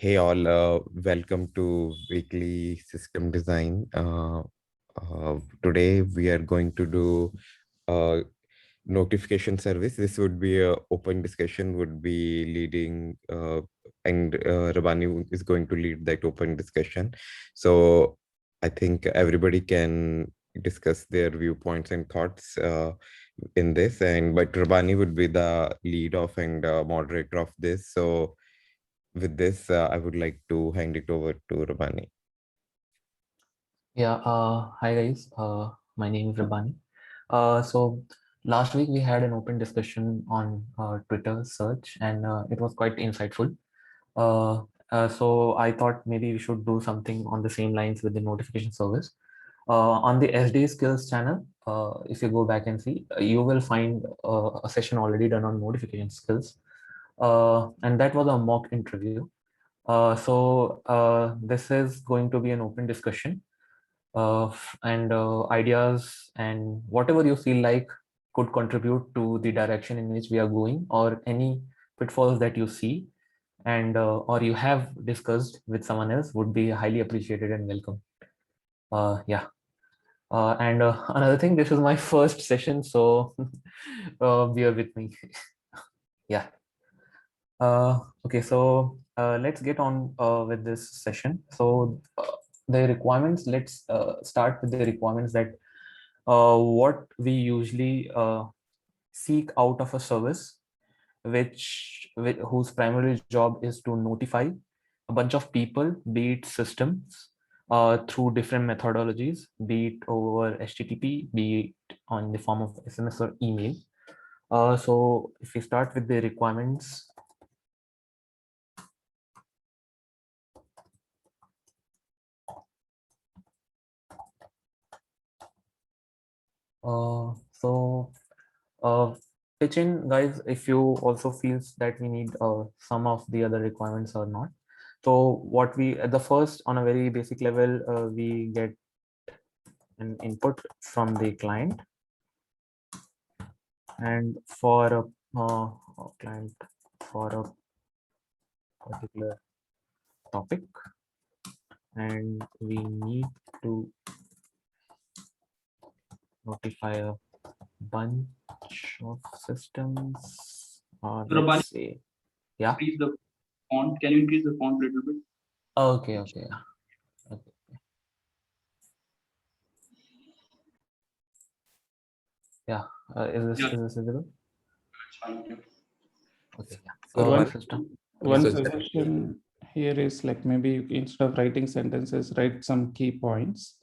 Hey all, welcome to Weekly System Design. Today we are going to do notification service. This would be a open discussion, would be leading, and Rabani is going to lead that open discussion. So I think everybody can discuss their viewpoints and thoughts in this, and but Rabani would be the lead of and moderator of this. So with this, I would like to hand it over to Rabani. Yeah, hi guys. My name is Rabani. So last week we had an open discussion on Twitter search, and it was quite insightful. So I thought maybe we should do something on the same lines with the notification service. On the SD Skills channel, if you go back and see, you will find a session already done on notification skills, and that was a mock interview. So this is going to be an open discussion and ideas and whatever you feel like could contribute to the direction in which we are going, or any pitfalls that you see and or you have discussed with someone else would be highly appreciated and welcome. Yeah. And another thing, this is my first session, so bear with me. Yeah. Okay, so let's get on with this session. So the requirements, let's start with the requirements that what we usually seek out of a service, whose primary job is to notify a bunch of people, be it systems, through different methodologies, be it over HTTP, be it on the form of SMS or email. So if we start with the requirements, so pitch in, guys, if you also feels that we need some of the other requirements or not. So what we at the first, on a very basic level, we get an input from the client, and for a client for a particular topic, and we need to notify a bunch of systems, or Rabani, let's say, yeah. increase the font. Can you increase the font a little bit? Okay, okay, okay. Yeah, is Yeah, this visible? it's fine. Yeah. Okay, yeah. So One Rabani, System. one Yeah. so suggestion here is like maybe instead of writing sentences, write some key points.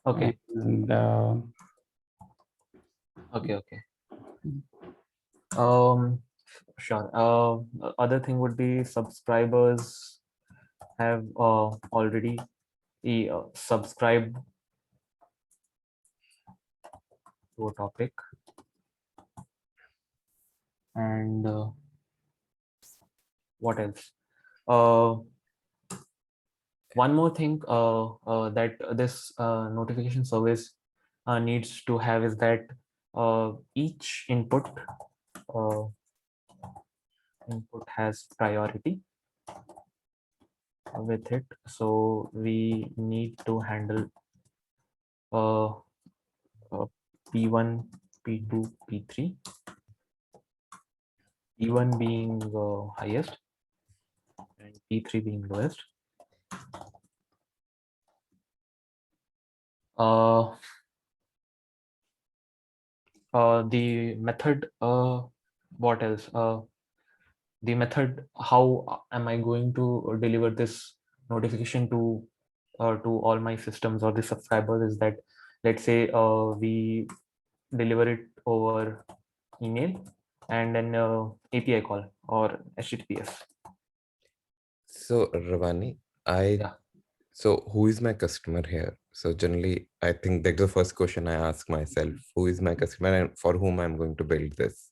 Okay. And Okay. Sure. Other thing would be subscribers have already subscribed to a topic, and what else? One more thing that this notification service needs to have is that each input has priority with it. So we need to handle uh, P1, P2, P3, P1 being highest and P3 being lowest. The method, what else? The method, how am I going to deliver this notification to all my systems or the subscribers, is that, let's say we deliver it over email and then API call or HTTPS. so Rabani, I Yeah. so who is my customer here? So generally, I think that's the first question I ask myself: who is my customer and for whom I'm going to build this?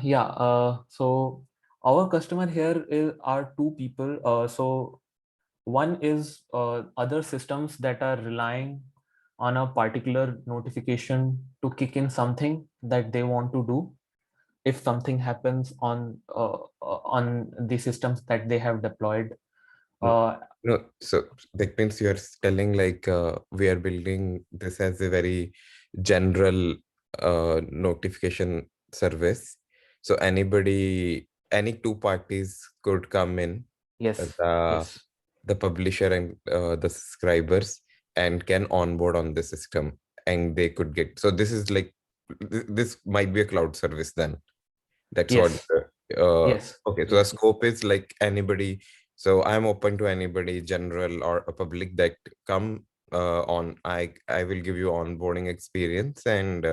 Yeah. So our customer here are two people. So one is other systems that are relying on a particular notification to kick in something that they want to do. if something happens on the systems that they have deployed. No, so that means you're telling like we are building this as a very general notification service. So any two parties could come in, Yes, the yes, publisher and the subscribers, and can onboard on the system, and they could get. So this is like this might be a cloud service then. That's what. yes, Uh, yes, okay, so the yes, scope is like anybody. So I'm open to anybody, general or a public, that come on. I will give you onboarding experience, and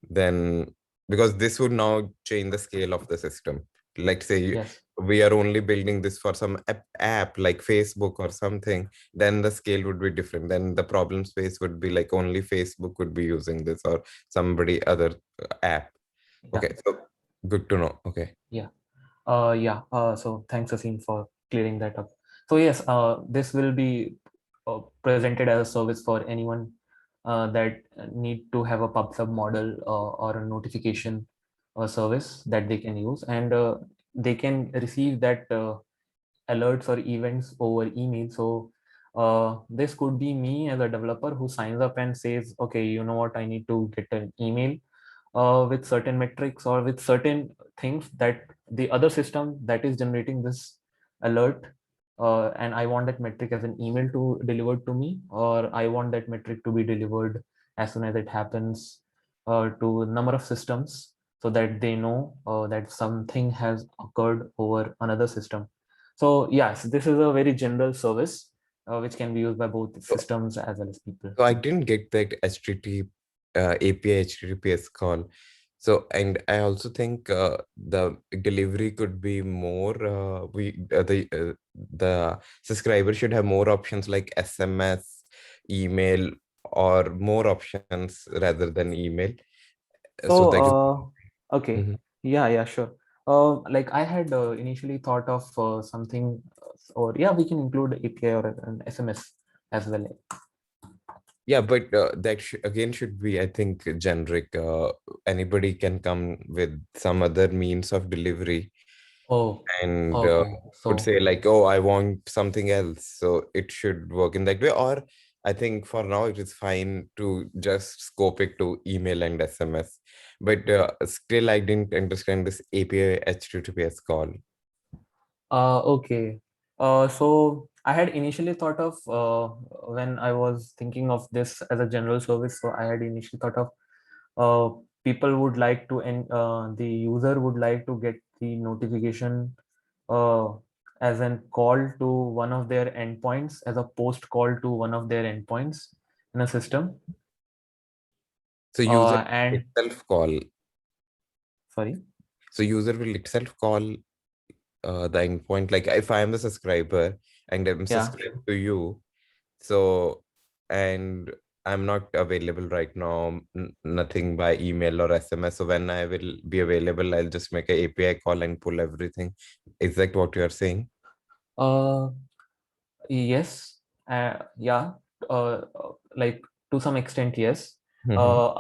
then because this would now change the scale of the system. Like say yes, we are only building this for some app like Facebook or something, then the scale would be different. Then the problem space would be like only Facebook would be using this, or somebody other app. yeah, Okay, so good to know. Okay. yeah. So thanks, Asim, for clearing that up. So yes, this will be presented as a service for anyone that need to have a PubSub model or a notification service that they can use, and they can receive that alerts or events over email. So this could be me as a developer who signs up and says, okay, you know what, I need to get an email with certain metrics or with certain things that the other system that is generating this alert, and I want that metric as an email to delivered to me, or I want that metric to be delivered as soon as it happens to a number of systems, so that they know that something has occurred over another system. So yes, this is a very general service which can be used by both systems as well as people. So I didn't get that HTTP API HTTPS call. So, and I also think the delivery could be more. The subscriber should have more options like SMS, email, or more options rather than email. So that is. Okay, Mhm. yeah, sure. Like I had initially thought of something, or yeah, we can include API or an SMS as well. Yeah, but that again should be, I think, generic. Anybody can come with some other means of delivery, Oh, and okay. would So, say like, oh, I want something else. So it should work in that way. Or I think for now it is fine to just scope it to email and SMS. But still, I didn't understand this API HTTPS call. okay. So I had initially thought of when I was thinking of this as a general service. So I had initially thought of people would like to, and the user would like to get the notification uh, as an call to one of their endpoints, as a post call to one of their endpoints in a system. So user And itself call. sorry. So user will itself call the endpoint. Like if I am the subscriber and I'm Yeah. subscribed to you, so, and I'm not available right now, nothing by email or SMS. So when I will be available, I'll just make a API call and pull everything. Is that what you are saying? Uh, yes. Yeah. Like to some extent, yes. Mhm.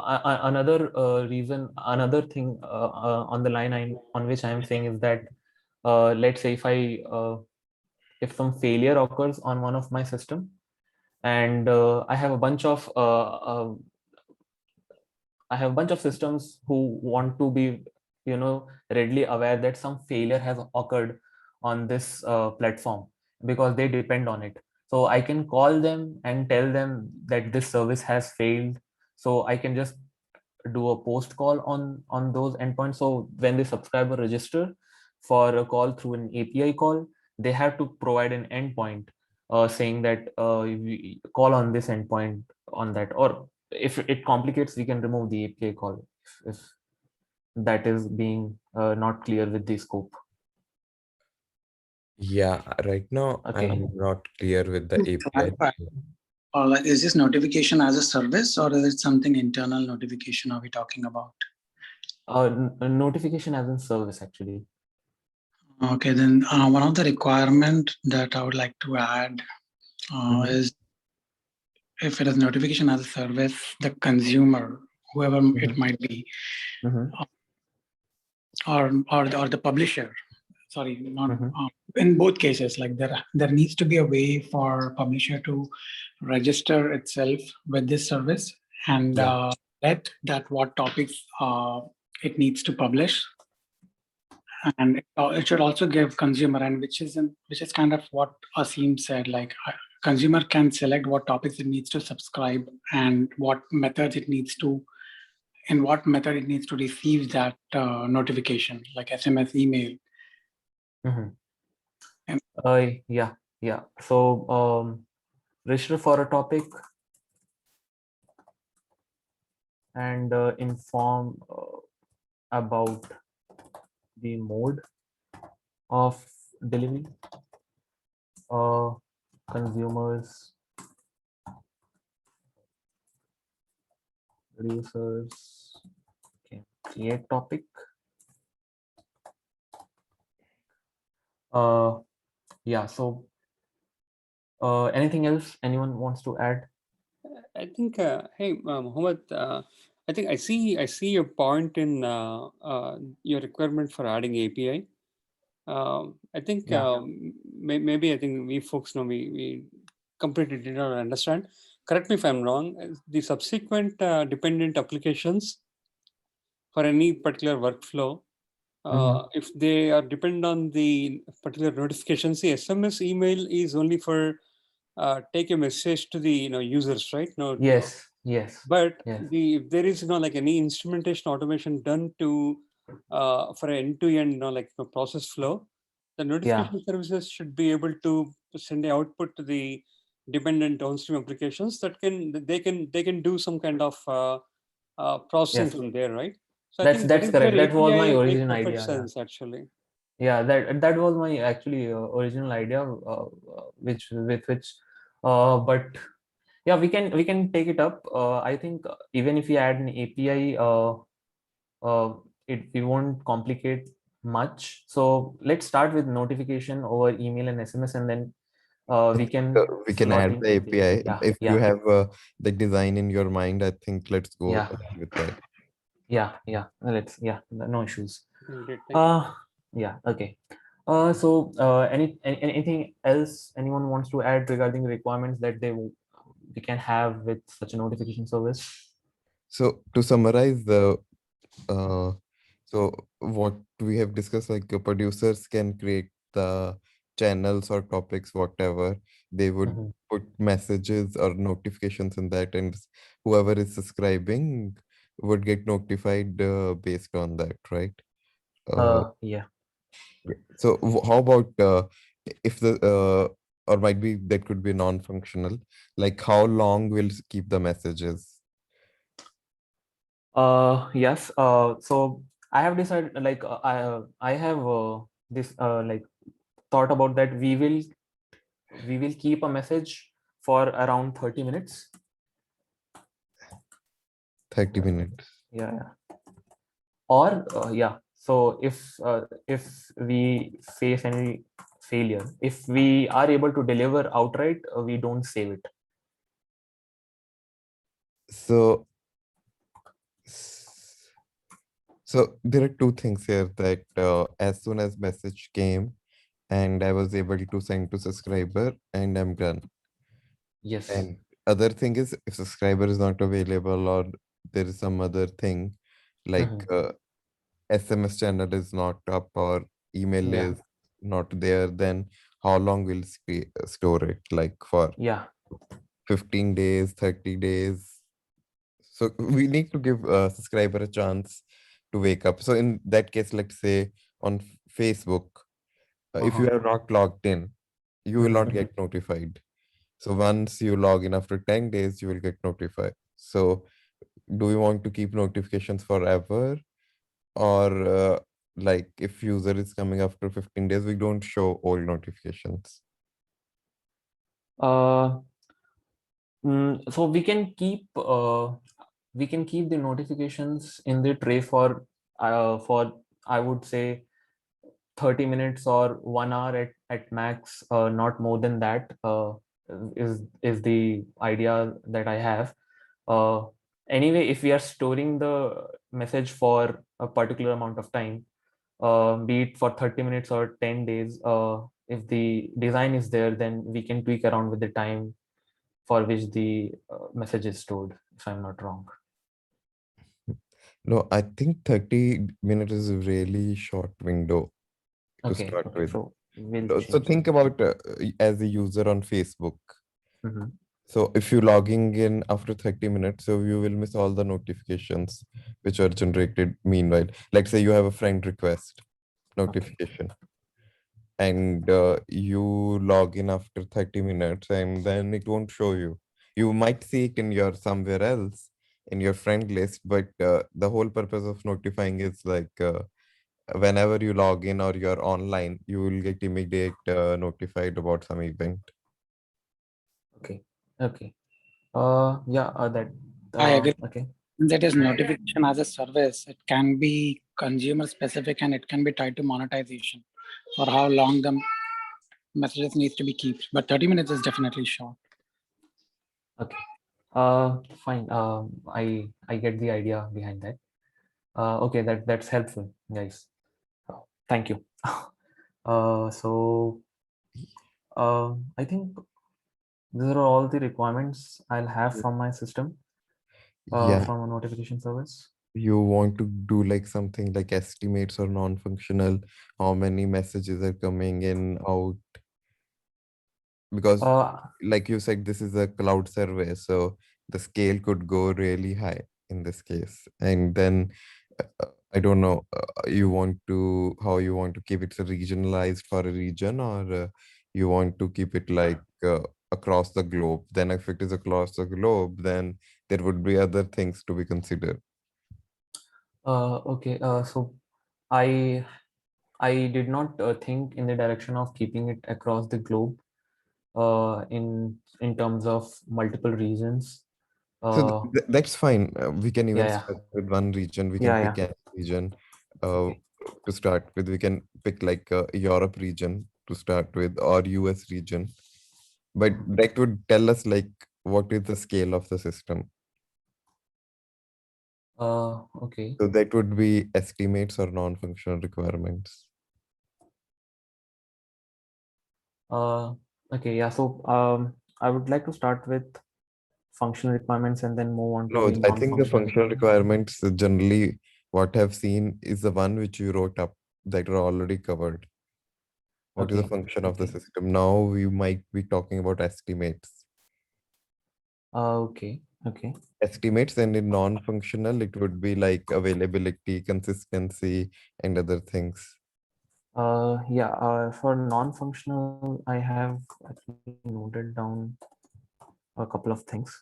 Another reason, another thing on the line on which I'm saying is that let's say if some failure occurs on one of my system, and I have a bunch of systems who want to be, readily aware that some failure has occurred on this platform because they depend on it. So I can call them and tell them that this service has failed. So I can just do a post call on those endpoints. So when the subscriber register for a call through an API call, they have to provide an endpoint saying that we call on this endpoint on that. Or if it complicates, we can remove the API call if that is being not clear with the scope. Yeah, right now Okay. I'm not clear with the To API. clarify, like, is this notification as a service or is it something internal notification are we talking about? Notification as a service, actually. Okay, then one of the requirement that I would like to add is if it is notification as a service, the consumer, whoever it might be, or the publisher. Sorry, not Mhm. in both cases. Like there needs to be a way for publisher to register itself with this service and Yeah. let that what topics it needs to publish, and it should also give consumer, and which is kind of what Asim said. Like consumer can select what topics it needs to subscribe and what methods it needs to in what method it needs to receive that notification, like SMS, email. Mhm. And- Yeah. So register for a topic and inform about the mode of delivery. Consumers, producers can create topic. Yeah. So anything else anyone wants to add? I think, hey, Mohammed, I think I see your point in your requirement for adding API. I think Yeah. maybe I think we folks know we completely did not understand. Correct me if I'm wrong. The subsequent dependent applications for any particular workflow, if they are dependent on the particular notifications, the SMS email is only for take a message to the users, right? No, Yes. but Yes. if there is like any instrumentation automation done to for an end-to-end process flow, the notification services should be able to send the output to the dependent downstream applications that they can do some kind of processing Yes. from there, right? So I think that That's is where correct. That was my API make origin perfect idea. sense actually. Yeah. That was my actually original idea, which with which, but yeah, we can take it up. I think even if we add an API, we won't complicate much. So let's start with notification over email and SMS, and then we can We can slot add in the API. Yeah. If you Yeah. have the design in your mind, I think let's go Yeah. ahead with that. Yeah. No issues. Great, thank you. Yeah. Okay. So anything else anyone wants to add regarding the requirements that we can have with such a notification service? So to summarize uh, so what we have discussed, like producers can create the channels or topics, whatever. They would Mhm. put messages or notifications in that, and whoever is subscribing would get notified based on that, right? Yeah. So how about if the or might be that could be non-functional, like how long will keep the messages? Yes. So I have decided, like I have this like thought about that. We will keep a message for around 30 minutes. 30 minutes. Yeah. Or yeah. So if we face any failure, if we are able to deliver outright, we don't save it. So so there are two things here that as soon as message came and I was able to send to subscriber and I'm done. Yes. And other thing is if subscriber is not available or there is some other thing like SMS channel is not up or email Yeah. is not there, then how long will store it? Like for Yeah. 15 days, 30 days? So we need to give a subscriber a chance to wake up. So in that case, let's say on Facebook, if you are not logged in, you will not get notified. So once you log in after 10 days, you will get notified. So do we want to keep notifications forever? Or like if user is coming after 15 days, we don't show all notifications. So we can keep the notifications in the tray for I would say 30 minutes or 1 hour at max, not more than that, is the idea that I have. Anyway, if we are storing the message for a particular amount of time, be it for 30 minutes or 10 days. If the design is there, then we can tweak around with the time for which the message is stored, if I'm not wrong. No, I think 30 minutes is a really short window to Okay, start okay, with. so we'll So change think that. about as a user on Facebook. Mhm. So if you're logging in after 30 minutes, so you will miss all the notifications which are generated meanwhile. Let's say you have a friend request notification and you log in after 30 minutes and then it won't show you. You might see it in your somewhere else in your friend list, but the whole purpose of notifying is like whenever you log in or you're online, you will get immediate notified about some event. Okay, okay. Yeah, that. I agree. Okay. That is notification as a service. It can be consumer specific and it can be tied to monetization or how long the messages needs to be kept. But 30 minutes is definitely short. Okay. Fine. I get the idea behind that. Okay, that's helpful, guys. Thank you. So I think these are all the requirements I'll have from my system, Yeah, from a notification service. you want to do like something like estimates or non-functional, how many messages are coming in, out, because Uh, like you said, this is a cloud service, so the scale could go really high in this case. And then I don't know, you want to how you want to keep it regionalized for a region, or you want to keep it like across the globe. Then if it is across the globe, then there would be other things to be considered. okay. So I I did not think in the direction of keeping it across the globe, in terms of multiple regions. So Uh, that's fine. We can even yeah, start with one region. We can yeah, pick yeah. any region uh, Okay. to start with. We can pick like Europe region to start with, or US region. But that would tell us like what is the scale of the system. Okay. So that would be estimates or non-functional requirements. Okay. Yeah. So I would like to start with functional requirements and then move on to No, the I think the non-functional functional requirements. requirements generally what I've seen is the one which you wrote up that are already covered. What is the Okay. function of the Okay. system? Now we might be talking about estimates. Okay. Okay. Estimates, and in non-functional it would be like availability, consistency, and other things. Yeah. For non-functional, I have actually noted down a couple of things.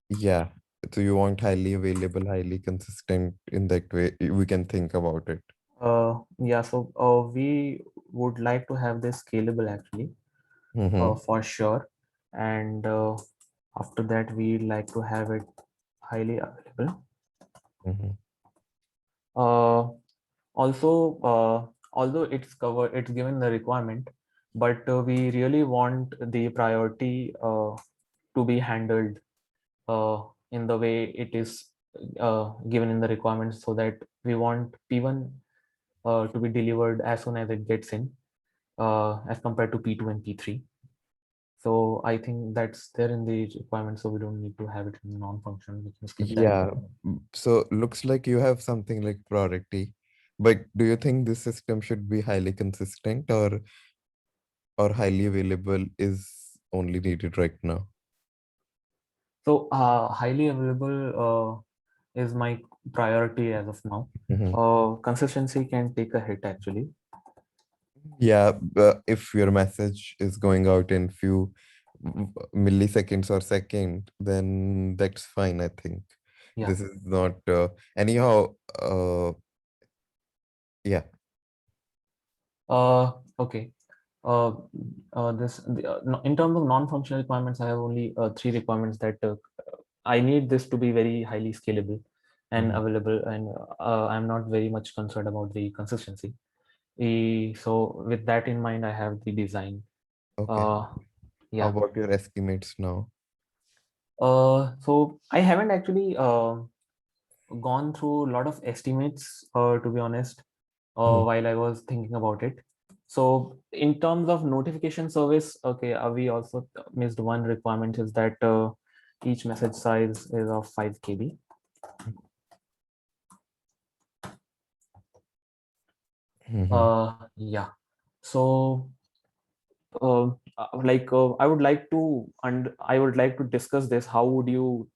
Yeah, so you want highly available, highly consistent. In that way we can think about it. Yeah. So we would like to have this scalable actually, Mm-hmm. for sure, and after that we like to have it highly available. Mm-hmm. Also, although it's given the requirement, but we really want the priority to be handled in the way it is given in the requirements, so that we want P1 to be delivered as soon as it gets in, as compared to P2 and P3. So I think that's there in the requirement, so we don't need to have it in non-functional. We can skip that. Yeah, so looks like you have something like priority, but do you think this system should be highly consistent, or highly available is only needed right now? So highly available is my priority as of now. Mhm. Consistency can take a hit actually. Yeah, if your message is going out in few milliseconds or second, then that's fine, I think. Yeah. This is not anyhow. Yeah. Okay. In terms of non-functional requirements, I have only three requirements that I need this to be very highly scalable and Mhm. available, and I'm not very much concerned about the consistency. So with that in mind, I have the design. Okay. Uh, How yeah. about your estimates now? So I haven't actually gone through a lot of estimates, to be honest. while I was thinking about it. So in terms of notification service, okay, we also missed one requirement is that each message size is of 5 KB. Yeah. So I would like to discuss this. How would you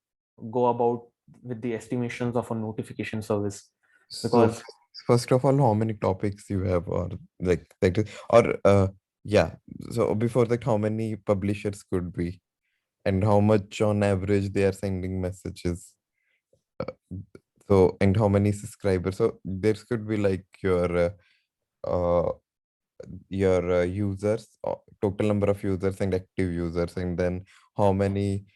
go about with the estimations of a notification service? So Because first of all, how many topics you have, or like that is, or yeah. So before that, how many publishers could be, and how much on average they are sending messages. So and how many subscribers? So there could be like uh, your users, total number of users and active users, and then how many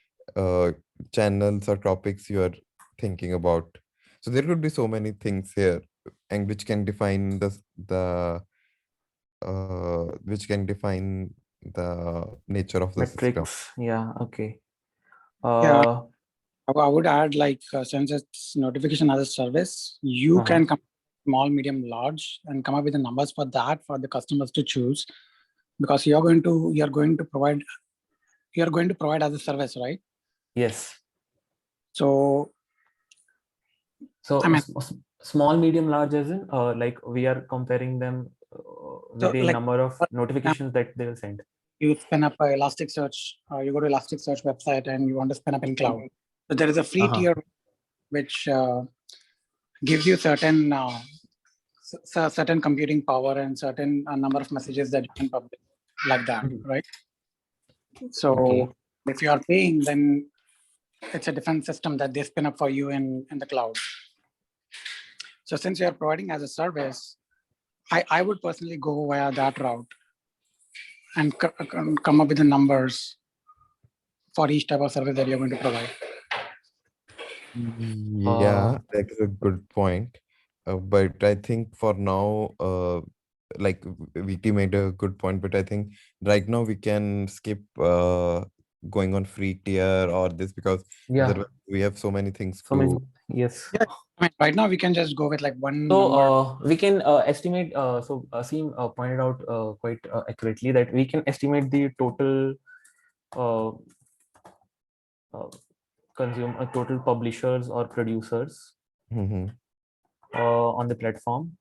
channels or topics you are thinking about. So there could be so many things here, and which can define the nature of the system. metrics, yeah, okay. Yeah, I would add since it's notification as a service, you Uh-huh. can come small, medium, large, and come up with the numbers for that for the customers to choose, because you're going to provide as a service, right? Yes. So So I mean, small, medium, large, as in like we are comparing them with so the like number of for notifications that they will send. you spin up a Elasticsearch, you go to Elasticsearch website and you want to spin up in cloud. So there is a free Uh-huh. tier which gives you certain certain computing power and certain number of messages that you can publish like that, Mhm. right? So Okay. if you are paying, then it's a different system that they spin up for you in the cloud. So since you are providing as a service, I would personally go via that route and come up with the numbers for each type of service that you're going to provide. Yeah, that is a good point. But I think for now, like VT made a good point, but I think right now we can skip going on free tier or this, because Yeah. otherwise we have so many things So many, to. yes. Yeah, I mean, right now we can just go with like one So number. we can estimate. So Asim pointed out quite accurately that we can estimate the total uh, total publishers or producers Mhm. on the platform,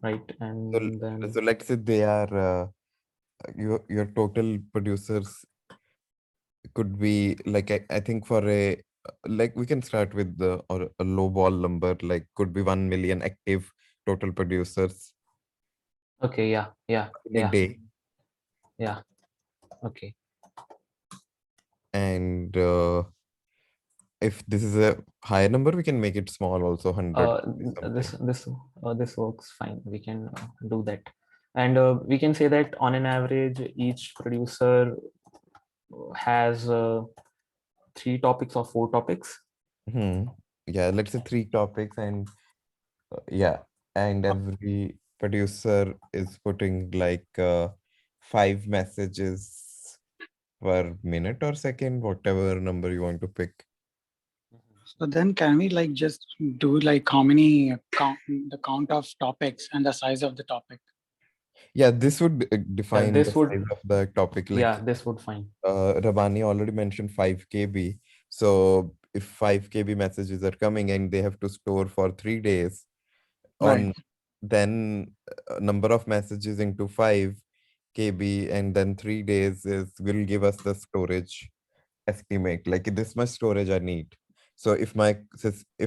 right? So, And then so let's say they are your total producers could be like, I think for a like we can start with the or a low ball number, like could be 1 million active total producers okay, yeah, in a day. yeah, okay. And if this is a higher number, we can make it small also, 100 This works fine. We can do that, and we can say that on an average, each producer has 3 topics or 4 topics. Yeah, let's say 3 topics, and yeah, and every producer is putting like 5 messages per minute or second, whatever number you want to pick. So then can we like just do like how many the count of topics and the size of the topic? Yeah, this would define this the would- size of the topic. Like Yeah, this would fine. Rabani already mentioned 5 KB. So if 5 KB messages are coming and they have to store for 3 days, on then number of messages into 5 KB, and then 3 days is will give us the storage estimate, like this much storage I need. So if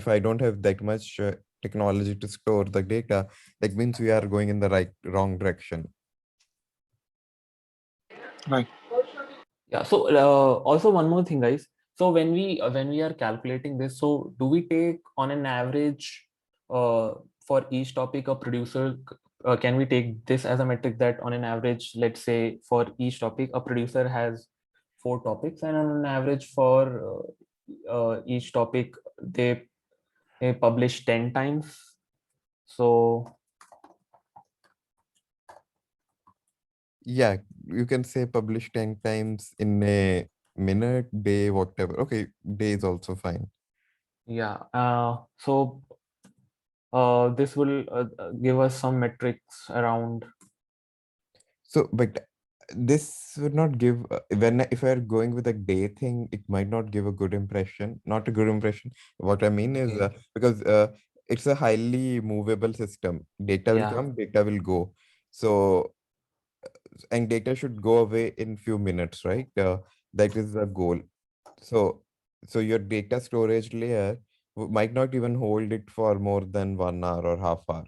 I don't have that much technology to store the data, that means we are going in the wrong direction. Right. Yeah. So also one more thing, guys. So when we are calculating this, so do we take on an average for each topic a producer? Can we take this as a metric that on an average, let's say for each topic, a producer has 4 topics, and on an average for each topic they publish 10 times. So Yeah, you can say publish 10 times in a minute, day, whatever. Okay, day is also fine. yeah. So this will give us some metrics around. So, but this would not give when if we're going with a day thing, it might not give a good impression. Not a good impression. What I mean is Okay. because it's a highly movable system. Data will Yeah. come, data will go. So and data should go away in few minutes, right? That is the goal. So your data storage layer might not even hold it for more than 1 hour or half hour.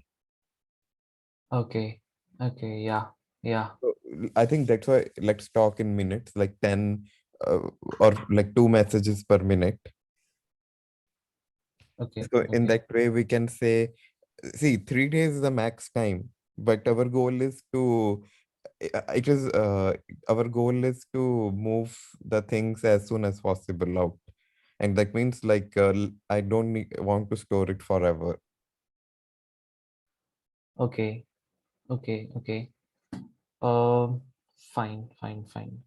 Okay. Okay. Yeah. Yeah. So I think that's why let's talk in minutes, like 10 or like 2 messages per minute. Okay. So in Okay. that way, we can say, see, 3 days is the max time, but our goal is to, it is, our goal is to move the things as soon as possible out. And that means like, I don't want to store it forever. Okay. Okay. Okay. Fine. Fine. Fine.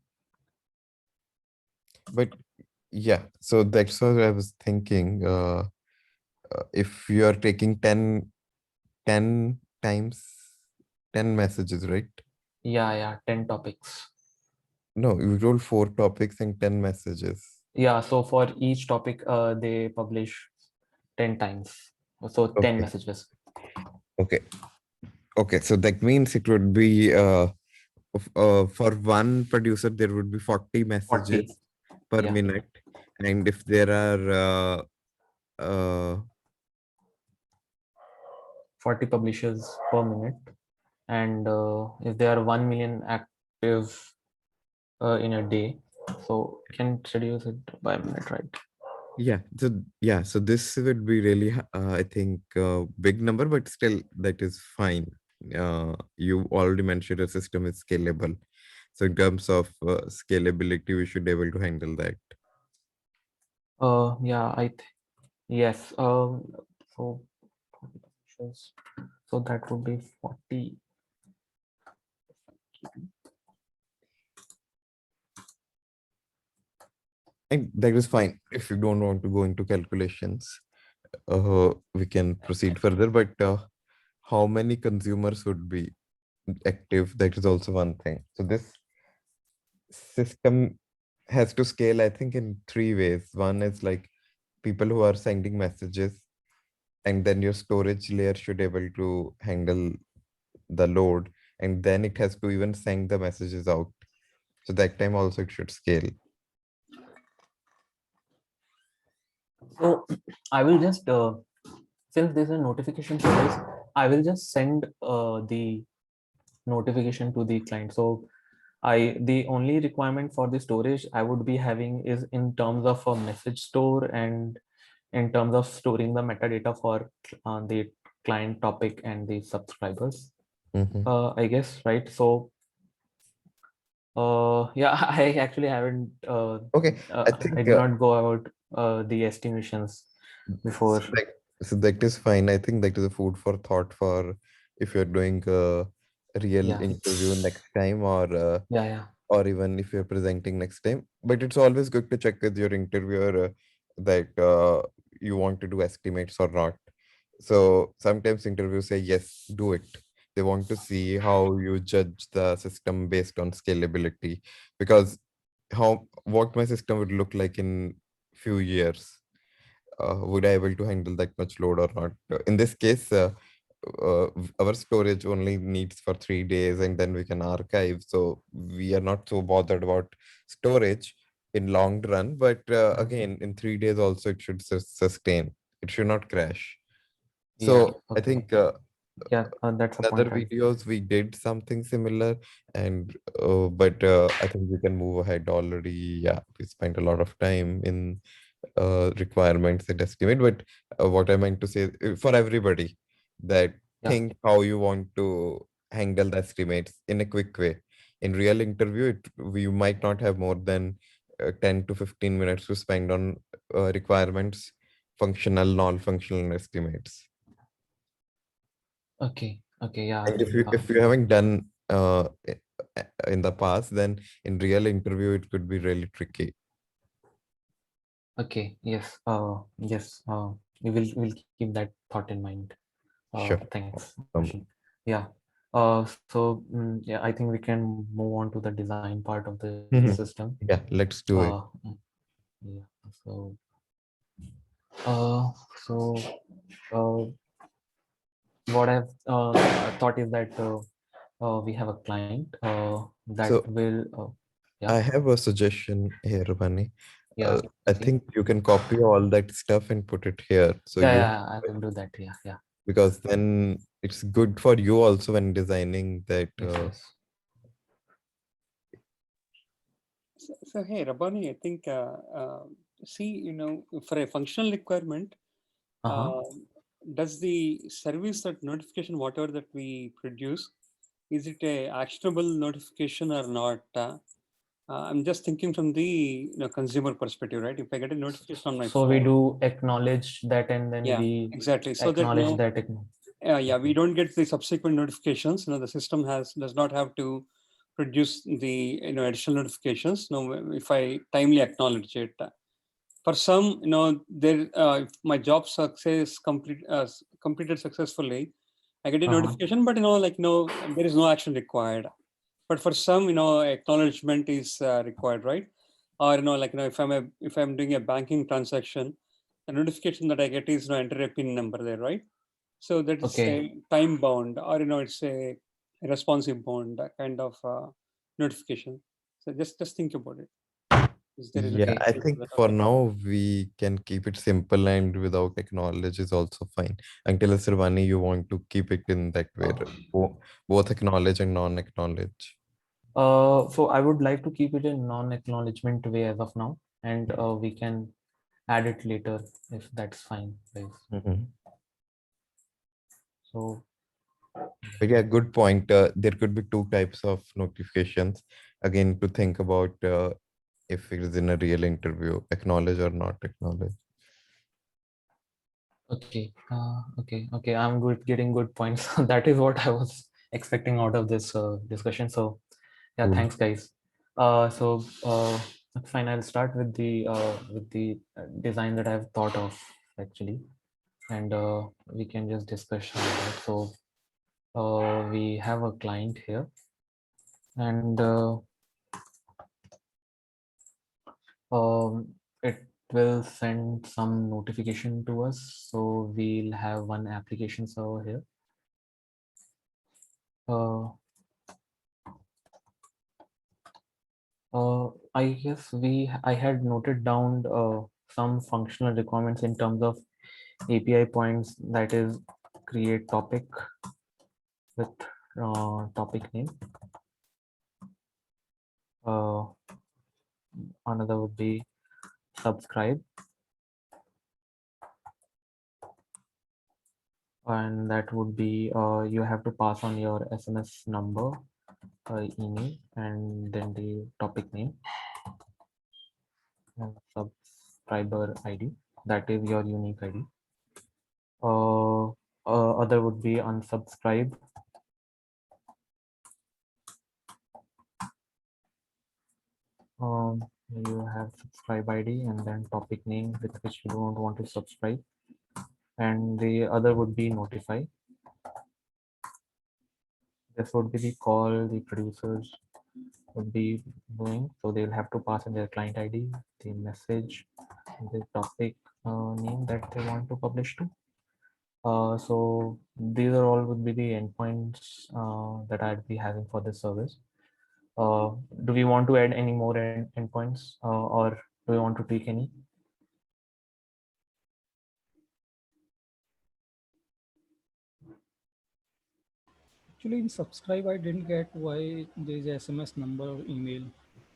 But yeah, so that's what I was thinking. If you are taking 10 times 10 messages, right? Yeah. Yeah. 10 topics. No, you roll 4 topics and 10 messages. Yeah. So for each topic, they publish 10 times. So 10 Okay. messages. Okay. Okay. So that means it would be for one producer, there would be 40 messages 40. per Yeah. minute. And if there are 40 publishers per minute. And if there are 1 million active in a day, so can reduce it by a minute, right? so this would be really I think big number, but still that is fine. You already mentioned the system is scalable, so in terms of scalability, we should be able to handle that. Yeah, yes. So 40 publishers. So that would be 40. And that is fine. If you don't want to go into calculations, we can proceed further. But how many consumers would be active? That is also one thing. So this system has to scale, I think, in 3 ways. One is like people who are sending messages, and then your storage layer should able to handle the load, and then it has to even send the messages out. So that time also it should scale. So I will just, since there's a notification service, I will just send the notification to the client. So the only requirement for the storage I would be having is in terms of a message store and in terms of storing the metadata for the client topic and the subscribers, Mhm. I guess, right? So yeah, I actually haven't Okay, I I think did not go about the estimations before. so that is fine. I think that is a food for thought for if you're doing a real Yeah, interview next time, yeah. or even if you're presenting next time. But it's always good to check with your interviewer that you want to do estimates or not. So sometimes interviews say, yes, do it. They want to see how you judge the system based on scalability, because what my system would look like in few years. Would I able to handle that much load or not? In this case, our storage only needs for 3 days, and then we can archive. So we are not so bothered about storage in long run. But again, in 3 days also it should sustain. It should not crash. Yeah, So I okay. think Yeah, that's a in other point, right? videos we did something similar, and but I think we can move ahead already. Yeah, we spent a lot of time in requirements and estimate. But what I meant to say for everybody, that Yeah. think how you want to handle the estimates in a quick way. In real interview, you might not have more than 10 to 15 minutes to spend on requirements, functional, non-functional estimates. Okay. Okay. Yeah. And if you haven't done in the past, then in real interview it could be really tricky. Okay. Yes. Yes. We'll keep that thought in mind. Sure. Thanks. Um, Kushal. Yeah. Yeah, I think we can move on to the design part of the Mhm. system. Yeah, let's do it. Yeah. Uh, so what I've thought is that we have a client that So will. Yeah. I have a suggestion here, Rubani. Yeah. I Okay. think you can copy all that stuff and put it here. So Yeah. you Yeah. I will do that. Yeah. Yeah. because then it's good for you also when designing that. Yes. Yes. So hey, Rabani, I think see, for a functional requirement, Uh-huh. does the service that notification, whatever that we produce, is it a actionable notification or not? I'm just thinking from the consumer perspective, right? If I get a notification on my So we phone, do acknowledge that, and then yeah, we exactly. So that acknowledge that. yeah, we Okay. don't get the subsequent notifications. The system does not have to produce the additional notifications. If I timely acknowledge it. For some, there if my job completed successfully, I get a Uh-huh. notification, but there is no action required. But for some, acknowledgement is required, right? Or if I'm doing a banking transaction, the notification that I get is enter a PIN number there, right? So that is Okay. a time bound, or it's a responsive bound kind of notification. So just think about it. Is there any Yeah, Okay. I case think that for or- now we can keep it simple and without acknowledge is also fine. Until Sirvani, you want to keep it in that way, both acknowledge and non-acknowledge. So I would like to keep it in non-acknowledgement way as of now, and we can add it later if that's fine, guys. Mhm. So But yeah, good point. There could be two types of notifications. Again, to think about if it is in a real interview, acknowledge or not acknowledge. okay. I'm getting good points. That is what I was expecting out of this discussion. So yeah, Cool. thanks, guys. Fine. I'll start with the design that I've thought of actually, and we can just discuss on that. So we have a client here, and it will send some notification to us. So we'll have one application server here. I guess I had noted down some functional requirements in terms of API points, that is create topic with topic name. Another would be subscribe, and that would be you have to pass on your SMS number, email, and then the topic name and subscriber ID, that is your unique ID. Other would be unsubscribe. You have subscribe ID and then topic name with which you don't want to subscribe, and the other would be notify. This would be the call the producers would be doing, so they'll have to pass in their client ID, the message, the topic name that they want to publish to. So these are all would be the endpoints that I'd be having for this service. Do we want to add any more endpoints or do we want to tweak any? Actually, in subscribe, I didn't get why there is a SMS number or email.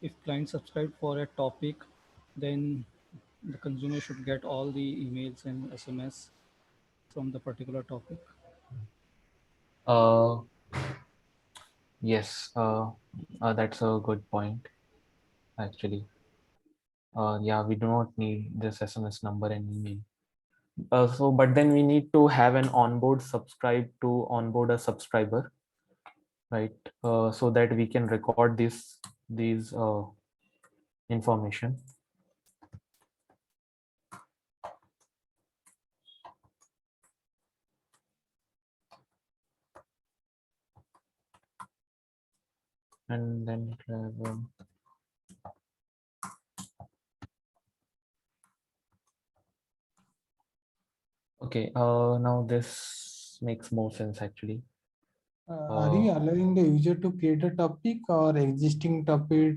If client subscribed for a topic, then the consumer should get all the emails and SMS from the particular topic. Yes, that's a good point, actually. Yeah, we do not need this SMS number and email. But then we need to have an onboard subscribe to onboard a subscriber, right? So that we can record these information. and then have, okay, now this makes more sense actually. Are you allowing the user to create a topic, or existing topic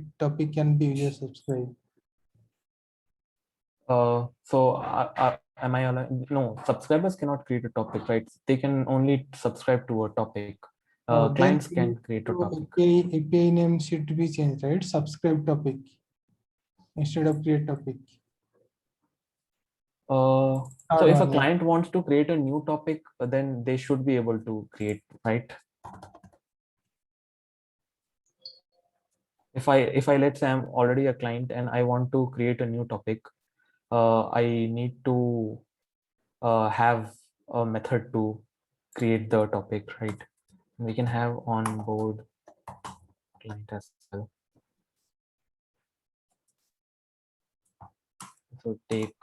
can be user subscribe? So am I allowed? No, subscribers cannot create a topic, right? They can only subscribe to a topic. Then Clients can create a topic. API name should be changed, right? Subscribe topic instead of create topic. So Third if a one, yeah. client wants to create a new topic, then they should be able to create, right? If I let's say I'm already a client and I want to create a new topic, I need to have a method to create the topic, right? We can have onboard client as well. So take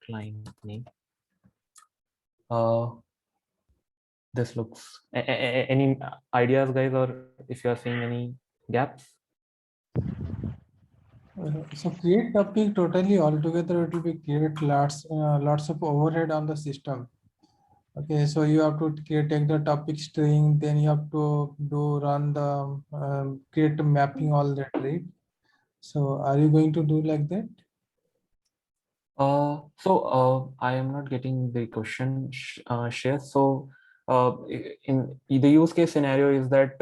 client name. This looks, any ideas, guys, or if you are seeing any gaps? So create topic totally altogether, it will be create lots of overhead on the system. Okay, so you have to take the topic string, then you have to run the create a mapping, all that, right? So are you going to do like that? I am not getting the question, share. So in the use case scenario is that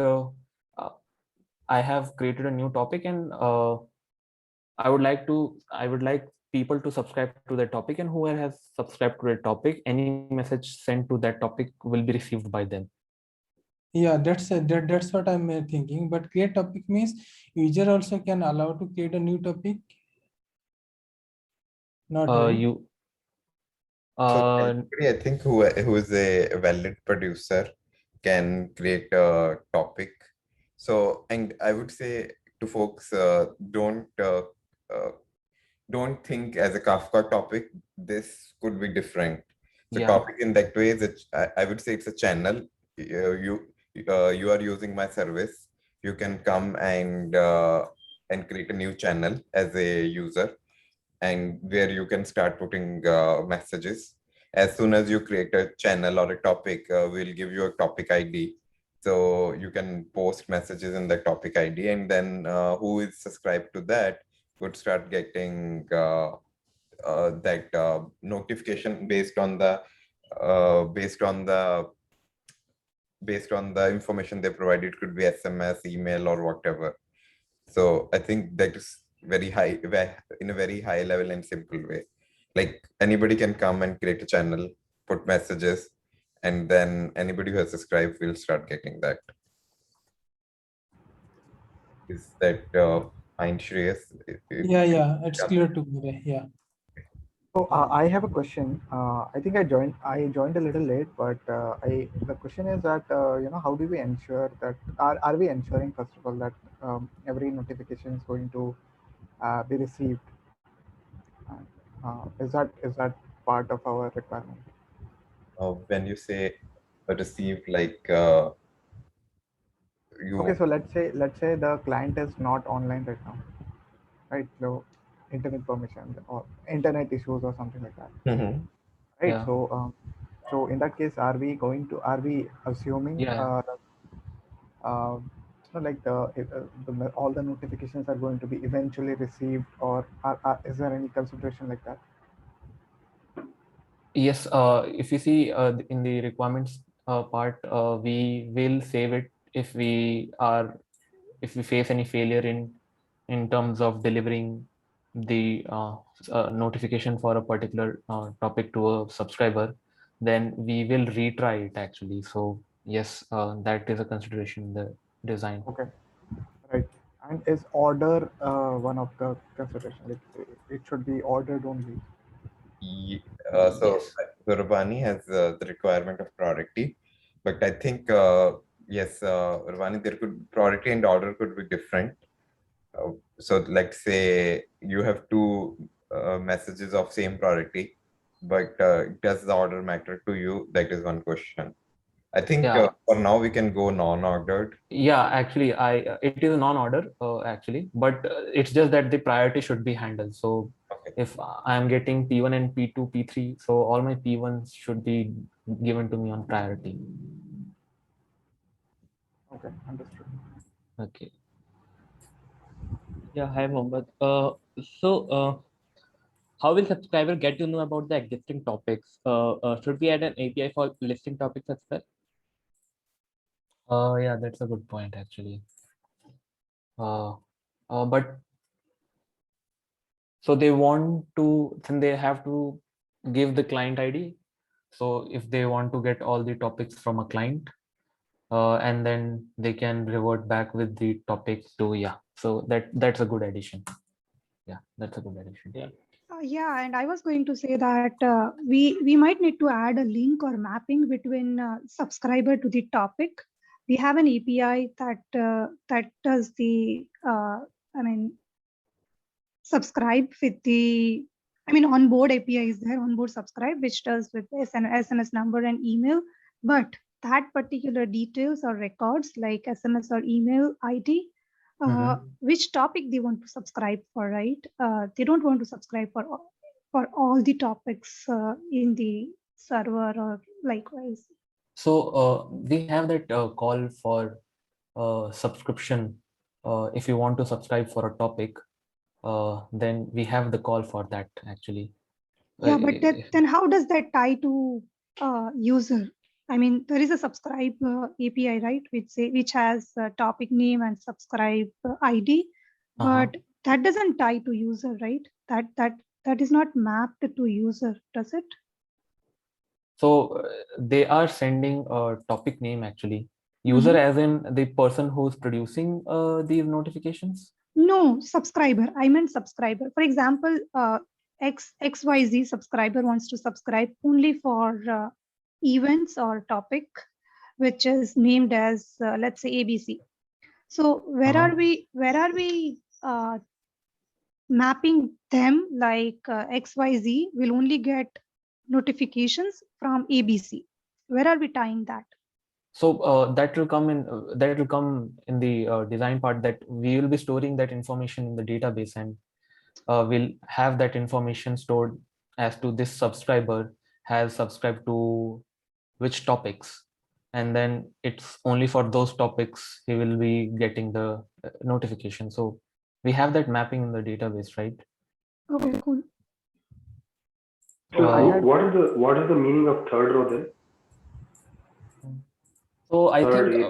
I have created a new topic and I would like people to subscribe to that topic, and whoever has subscribed to that topic, any message sent to that topic will be received by them. Yeah, that's what I'm thinking. But create topic means user also can allow to create a new topic. Not right. I think who is a valid producer can create a topic. So, and I would say to folks, don't think as a Kafka topic. This could be different. So Yeah. topic in that way is I would say it's a channel. You are using my service. You can come and create a new channel as a user, and where you can start putting messages. As soon as you create a channel or a topic, we'll give you a topic ID. So you can post messages in the topic ID, and then who is subscribed to that would start getting that notification based on the information they provided. Could be SMS, email, or whatever. So I think that is very high, in a very high level and simple way. Like anybody can come and create a channel, put messages, and then anybody who has subscribed will start getting that. Is that fine, Shreyas? Yeah, it's clear to me. Yeah. So I have a question. I think I joined a little late, but the question is that how do we ensure that are we ensuring first of all that every notification is going to be received? Is that part of our requirement? When you say receive, like Okay, so let's say the client is not online right now, right? So internet permission or internet issues or something like that. Right. Yeah. So in that case, are we assuming like all the notifications are going to be eventually received, or is there any consideration like that? Yes, if you see in the requirements part, we will save it if we face any failure in terms of delivering the notification for a particular topic to a subscriber, then we will retry it actually. So yes, that is a consideration in the design. Okay, right. And is order one of the consideration? Like it should be ordered only. So Rabani has the requirement of priority, but I think yes, Rabani, there could priority and order could be different. So let's say you have two messages of same priority, but does the order matter to you? That is one question. I think Yeah. for now we can go non-ordered. Yeah, actually, it is non-order actually, but it's just that the priority should be handled. So Okay. if I am getting P1 and P2, P3, so all my P1s should be given to me on priority. Okay, understood. Okay. Yeah, hi Mohammed. How will subscriber get to know about the existing topics? Should we add an API for listing topics as well? Yeah, that's a good point actually. But so they want to, then they have to give the client ID. So if they want to get all the topics from a client, and then they can revert back with the topic to, yeah. So that's a good addition. Yeah, that's a good addition. Yeah. Yeah, and I was going to say that we might need to add a link or mapping between subscriber to the topic. We have an API that does the subscribe with the onboard API is there, onboard subscribe, which does with SMS number and email, but that particular details or records like SMS or email ID, which topic they want to subscribe for, right? They don't want to subscribe for all the topics in the server or likewise. So we have that call for subscription. If you want to subscribe for a topic, then we have the call for that actually. Yeah, but then how does that tie to user? I mean, there is a subscribe API, right? Which has a topic name and subscribe ID, but that doesn't tie to user, right? That is not mapped to user, does it? So they are sending a topic name actually. User as in the person who's producing these notifications? No, subscriber. I meant subscriber. For example, XYZ subscriber wants to subscribe only for events or topic, which is named as let's say ABC. So where are we mapping them like XYZ will only get notifications from ABC? Where are we tying that? So that will come in the design part, that we will be storing that information in the database, and we'll have that information stored as to this subscriber has subscribed to which topics, and then it's only for those topics he will be getting the notification. So we have that mapping in the database, right? Okay, cool. So what is the meaning of third row then? So I think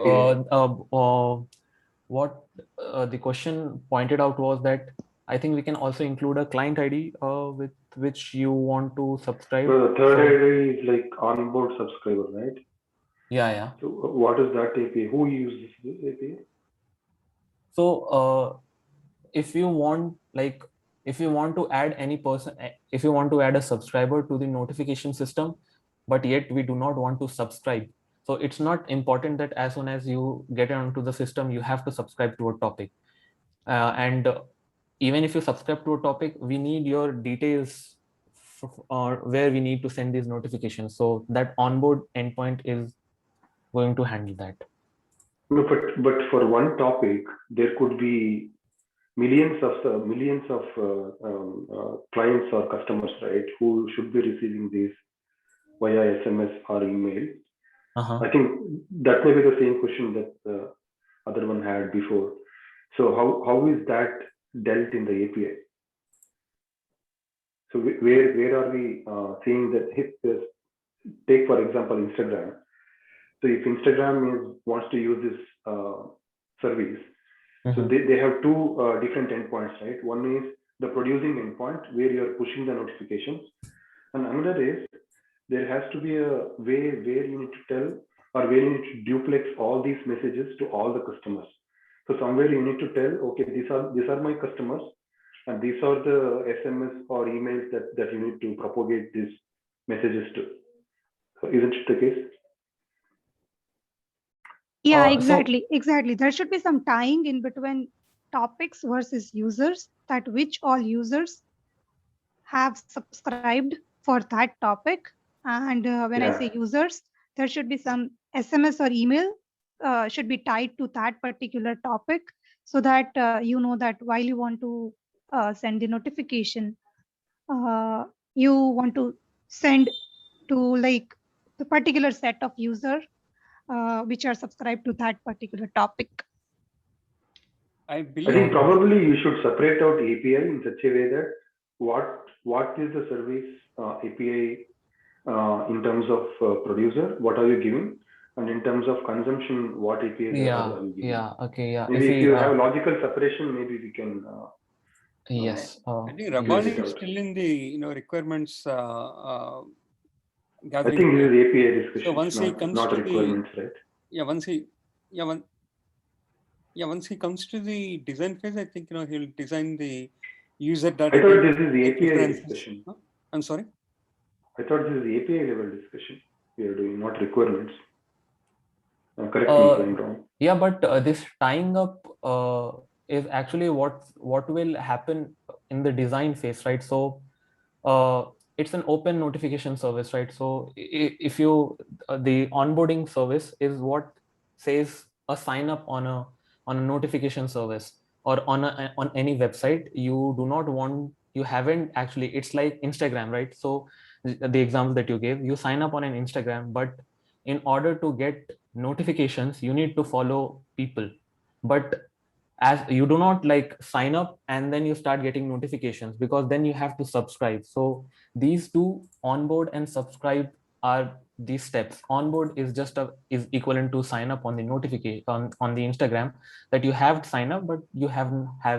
what the question pointed out was that I think we can also include a client ID with which you want to subscribe. So the third ID is like onboard subscriber, right? Yeah. So what is that API? Who uses this API? So if you want to add any person, if you want to add a subscriber to the notification system, but yet we do not want to subscribe. So it's not important that as soon as you get onto the system, you have to subscribe to a topic. And even if you subscribe to a topic, we need your details or where we need to send these notifications. So that onboard endpoint is going to handle that. No, but for one topic, there could be millions of clients or customers, right, who should be receiving these via SMS or email. I think that may be the same question that the other one had before. So how is that dealt in the API? So where are we seeing that? Take for example Instagram. So if Instagram wants to use this service, so they have two different endpoints, right? One is the producing endpoint where you're pushing the notifications, and another is there has to be a way where you need to tell or where you need to duplex all these messages to all the customers. So somewhere you need to tell, okay, these are my customers, and these are the SMS or emails that you need to propagate these messages to. So isn't it the case? Yeah, exactly. There should be some tying in between topics versus users, that which all users have subscribed for that topic. And when I say users, there should be some SMS or email should be tied to that particular topic, so that you know that while you want to send the notification, you want to send to like the particular set of user which are subscribed to that particular topic. I I believe think probably you should separate out API in such a way that what is the service API in terms of producer, what are you giving, and in terms of consumption, what APIs are you giving? Okay, yeah. Maybe if you have logical separation, maybe we can. Yes. I think Clear Rabani it is out. still in the requirements I gathering. think this phase. is API discussion, So once he comes not to requirements, right? once he comes to the design phase, I think he'll design the user I data. thought this is the API preferences. discussion. Huh? I'm sorry. I thought this is the API level discussion we are doing, not requirements. Correct me if I'm wrong. Yeah, but this tying up is actually what will happen in the design phase, right? So it's an open notification service, right? So if you the onboarding service is what says a sign up on a notification service or on any website. You do not want, you haven't actually, it's like Instagram, right? So the example that you gave, you sign up on an Instagram, but in order to get notifications you need to follow people, but as you do not like sign up and then you start getting notifications, because then you have to subscribe. So these two, onboard and subscribe, are these steps. Onboard is just is equivalent to sign up on the notification on the Instagram, that you have signed up but you have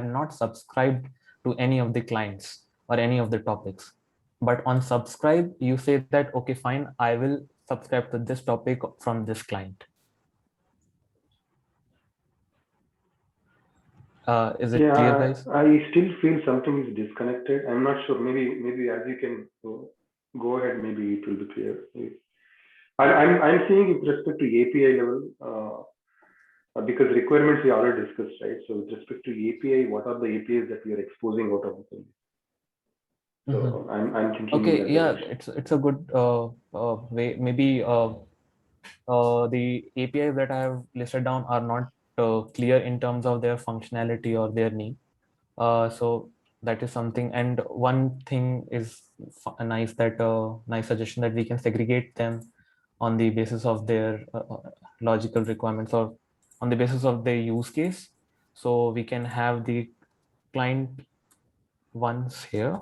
not subscribed to any of the clients or any of the topics. But on subscribe you say that okay fine, I will subscribe to this topic from this client. Is it clear, guys? I still feel something is disconnected. I'm not sure. Maybe as you can go ahead, maybe it will be clear. I'm saying with respect to API level, because requirements we already discussed, right? So with respect to API, what are the APIs that we are exposing out of the service? So I'm thinking. Okay, yeah, it's a good way. Maybe the APIs that I have listed down are not clear in terms of their functionality or their name. So that is something. And one thing is a nice suggestion that we can segregate them on the basis of their logical requirements or on the basis of their use case. So we can have the client ones here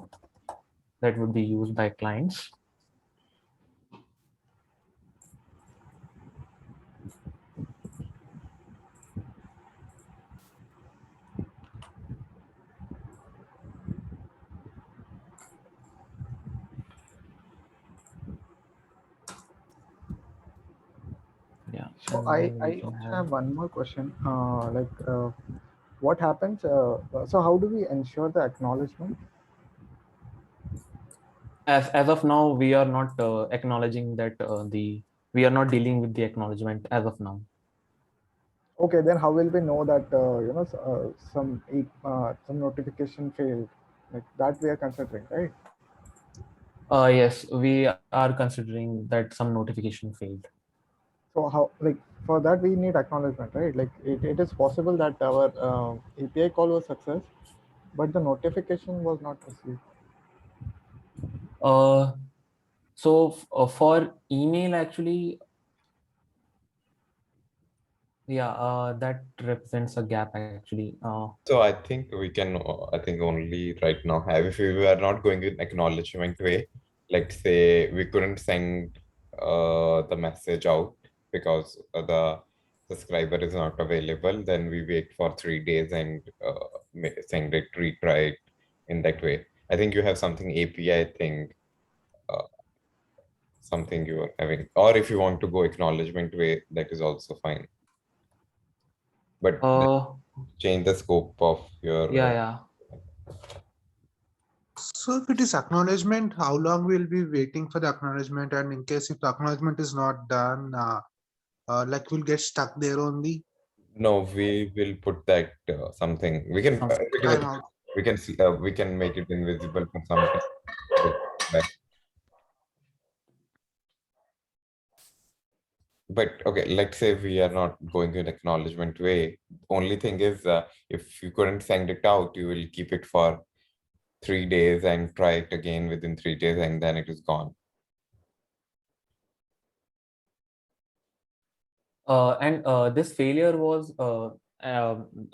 that would be used by clients. Yeah. So I have one more question. What happens? So how do we ensure the acknowledgement? As of now, we are not acknowledging that we are not dealing with the acknowledgement as of now. Okay, then how will we know that some notification failed? Like that we are considering, right? Yes, we are considering that some notification failed. So how, like for that we need acknowledgement, right? Like it is possible that our API call was success, but the notification was not received. So for email actually, yeah, that represents a gap actually. So I think we can, I think only right now have, if we were not going in acknowledgement way, like say we couldn't send the message out because the subscriber is not available, then we wait for 3 days and send it, retry it in that way. I think you have something API thing, something you are having, or if you want to go acknowledgement way, that is also fine. But change the scope of your. Yeah. So if it is acknowledgement, how long we'll be waiting for the acknowledgement? And in case if the acknowledgement is not done, like we'll get stuck there only? No, we will put that something. We can we can make it invisible for some time. but okay, let's say we are not going in acknowledgement way. Only thing is, if you couldn't send it out, you will keep it for 3 days and try it again within 3 days, and then it is gone. This failure was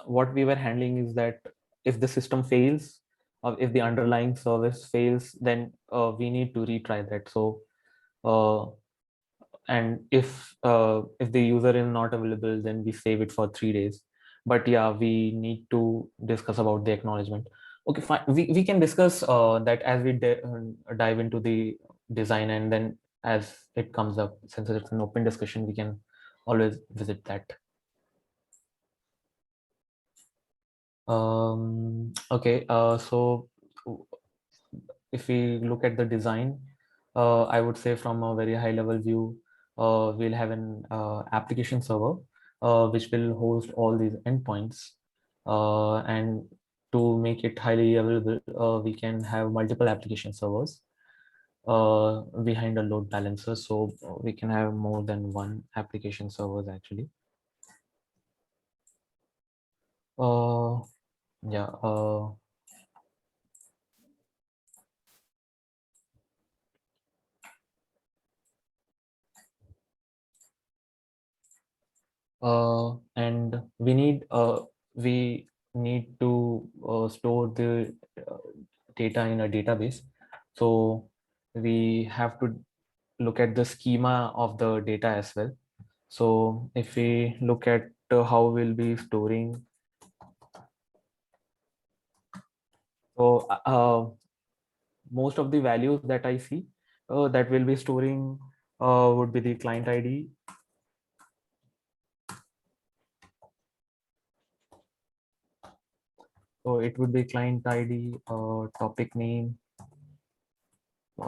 what we were handling is that if the system fails, or if the underlying service fails, then we need to retry that. So, and if the user is not available, then we save it for 3 days. But yeah, we need to discuss about the acknowledgement. Okay, fine. We can discuss that as we dive into the design, and then as it comes up, since it's an open discussion, we can always visit that. Okay, so if we look at the design, I would say from a very high level view, we'll have an application server which will host all these endpoints, and to make it highly available, we can have multiple application servers behind a load balancer, so we can have more than one application servers actually. Yeah. And we need to store the data in a database. So we have to look at the schema of the data as well. So if we look at how we'll be storing, so most of the values that I see that we'll be storing would be the client ID, so it would be client ID, topic name,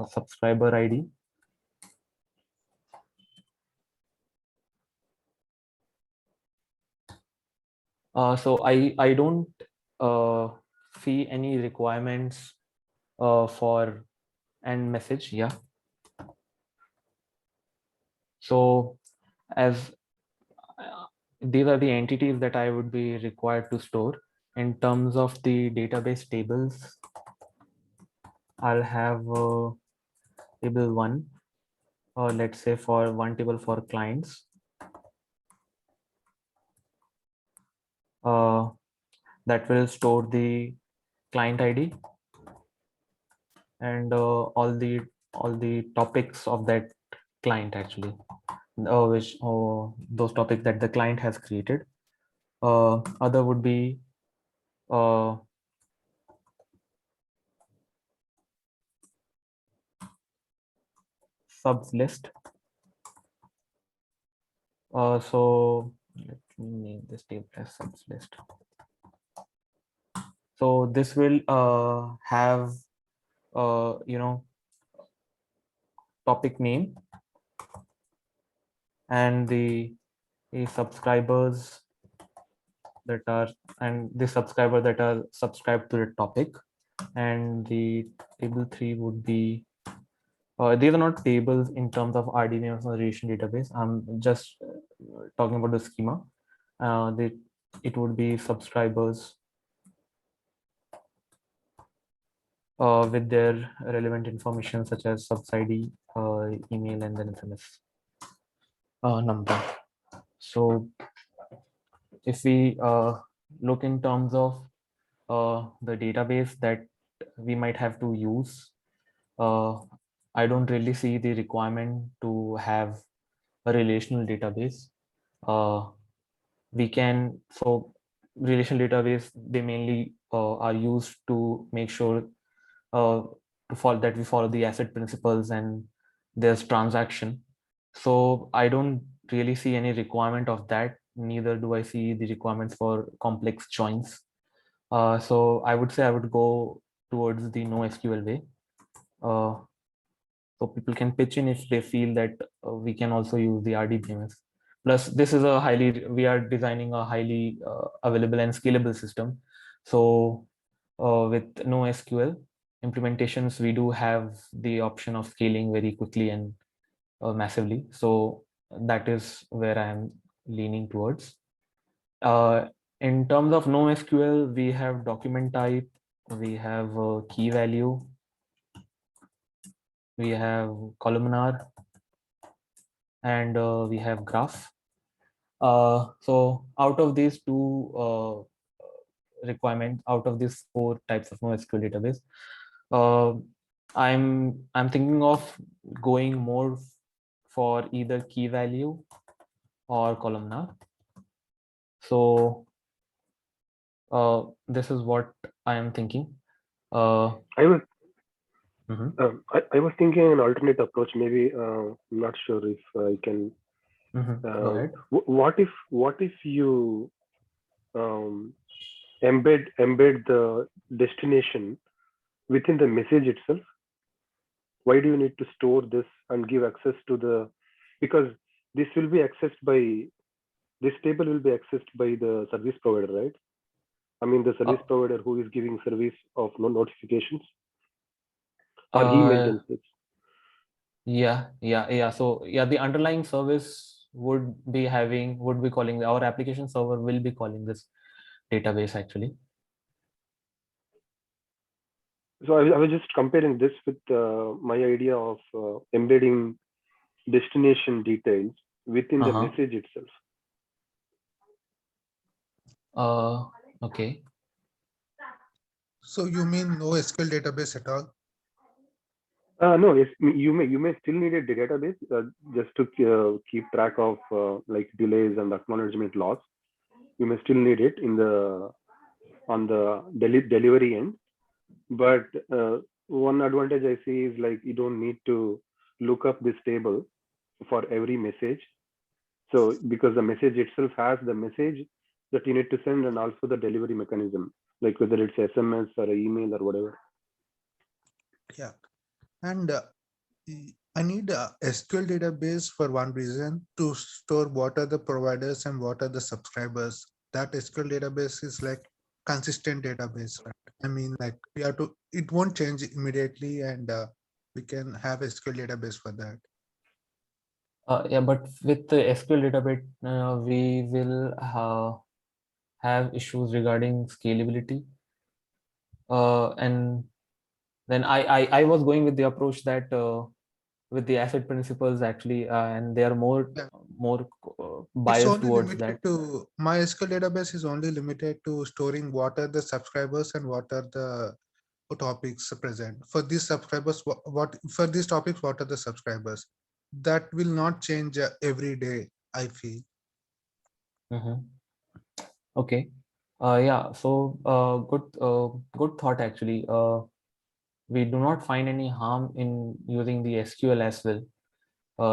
subscriber ID. So I don't see any requirements for end message. Yeah. So as these are the entities that I would be required to store. In terms of the database tables, I'll have table 1, or let's say for one table for clients. That will store the client ID and all the topics of that client actually, which those topics that the client has created. Other would be subs list. So let me name this table as subs list. So this will have topic name and the subscribers that are, and the subscriber that are subscribed to the topic. And the table 3 would be these are not tables in terms of RDBMS or relation database. I'm just talking about the schema. It would be subscribers with their relevant information such as subs ID, email, and then SMS number. So if we look in terms of the database that we might have to use, I don't really see the requirement to have a relational database. We can, so relational database, they mainly are used to make sure that we follow the asset principles and there's transaction. So I don't really see any requirement of that. Neither do I see the requirements for complex joins. So I would say I would go towards the NoSQL way. So people can pitch in if they feel that we can also use the RDBMS. Plus, this is we are designing a highly available and scalable system. So with NoSQL implementations, we do have the option of scaling very quickly and massively. So that is where I am leaning towards. In terms of NoSQL, we have document type, we have key value, we have columnar, and we have graph. So out of these two requirements, out of these 4 types of NoSQL database, I'm thinking of going more for either key value or columnar. So this is what I am thinking. I was thinking an alternate approach. Maybe I'm not sure if I can. Go ahead. What if you embed the destination within the message itself? Why do you need to store this and give access to the, because this will be accessed by, this table will be accessed by the service provider, right? I mean the service provider who is giving service of notifications, or he maintains it. Yeah. So yeah, the underlying service would be calling, our application server will be calling this database actually. So I was just comparing this with my idea of embedding destination details within the message itself. Okay. So you mean no SQL database at all? No, you may still need a database just to keep track of like delays and acknowledgement loss. You may still need it in the on the delivery end, but one advantage I see is like you don't need to look up this table for every message. So because the message itself has the message that you need to send and also the delivery mechanism, like whether it's SMS or an email or whatever. Yeah, and I need a SQL database for one reason, to store what are the providers and what are the subscribers. That SQL database is like consistent database, right? I mean, like we have to, it won't change immediately, and we can have SQL database for that. Yeah, but with the SQL database, we will have issues regarding scalability. And then I was going with the approach that with the ACID principles actually, and they are more biased towards that. My SQL database is only limited to storing what are the subscribers and what are the topics present. For these subscribers, for these topics, what are the subscribers? That will not change every day, I feel. Okay. Yeah. So good thought actually. We do not find any harm in using the SQL as well,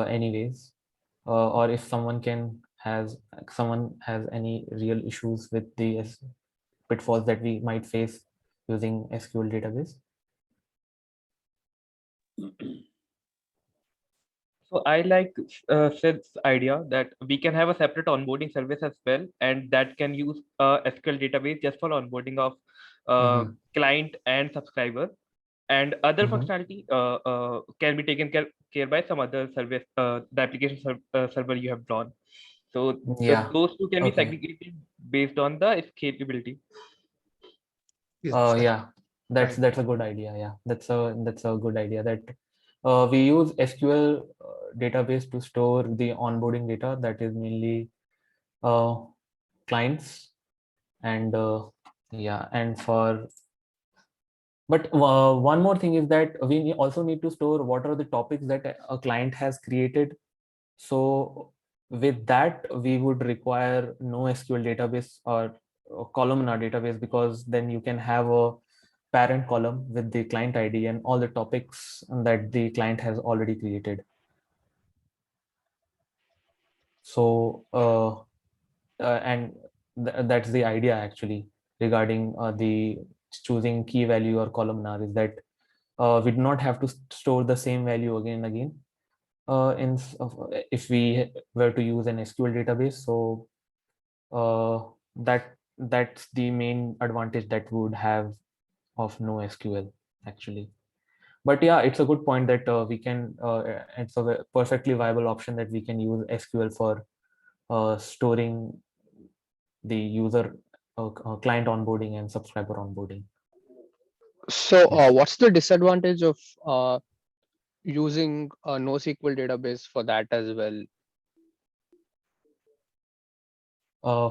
anyways. Or if someone has any real issues with the pitfalls that we might face using SQL database. So I like Sid's idea that we can have a separate onboarding service as well, and that can use a SQL database just for onboarding of client and subscriber, and other functionality can be taken care by some other service, the application server you have drawn. So yeah, those two can be segregated based on the scalability. Yeah, that's a good idea. Yeah, that's a good idea that we use SQL database to store the onboarding data, that is mainly clients, and yeah, and for, but one more thing is that we also need to store what are the topics that a client has created. So with that, we would require NoSQL database or a columnar database, because then you can have a parent column with the client ID and all the topics that the client has already created. So and that's the idea actually regarding the choosing key value or columnar, is that we do not have to store the same value again and again if we were to use an SQL database. So that's the main advantage that we would have of NoSQL actually. But yeah, it's a good point that we can, it's a perfectly viable option that we can use SQL for storing the user client onboarding and subscriber onboarding. So what's the disadvantage of using a NoSQL database for that as well?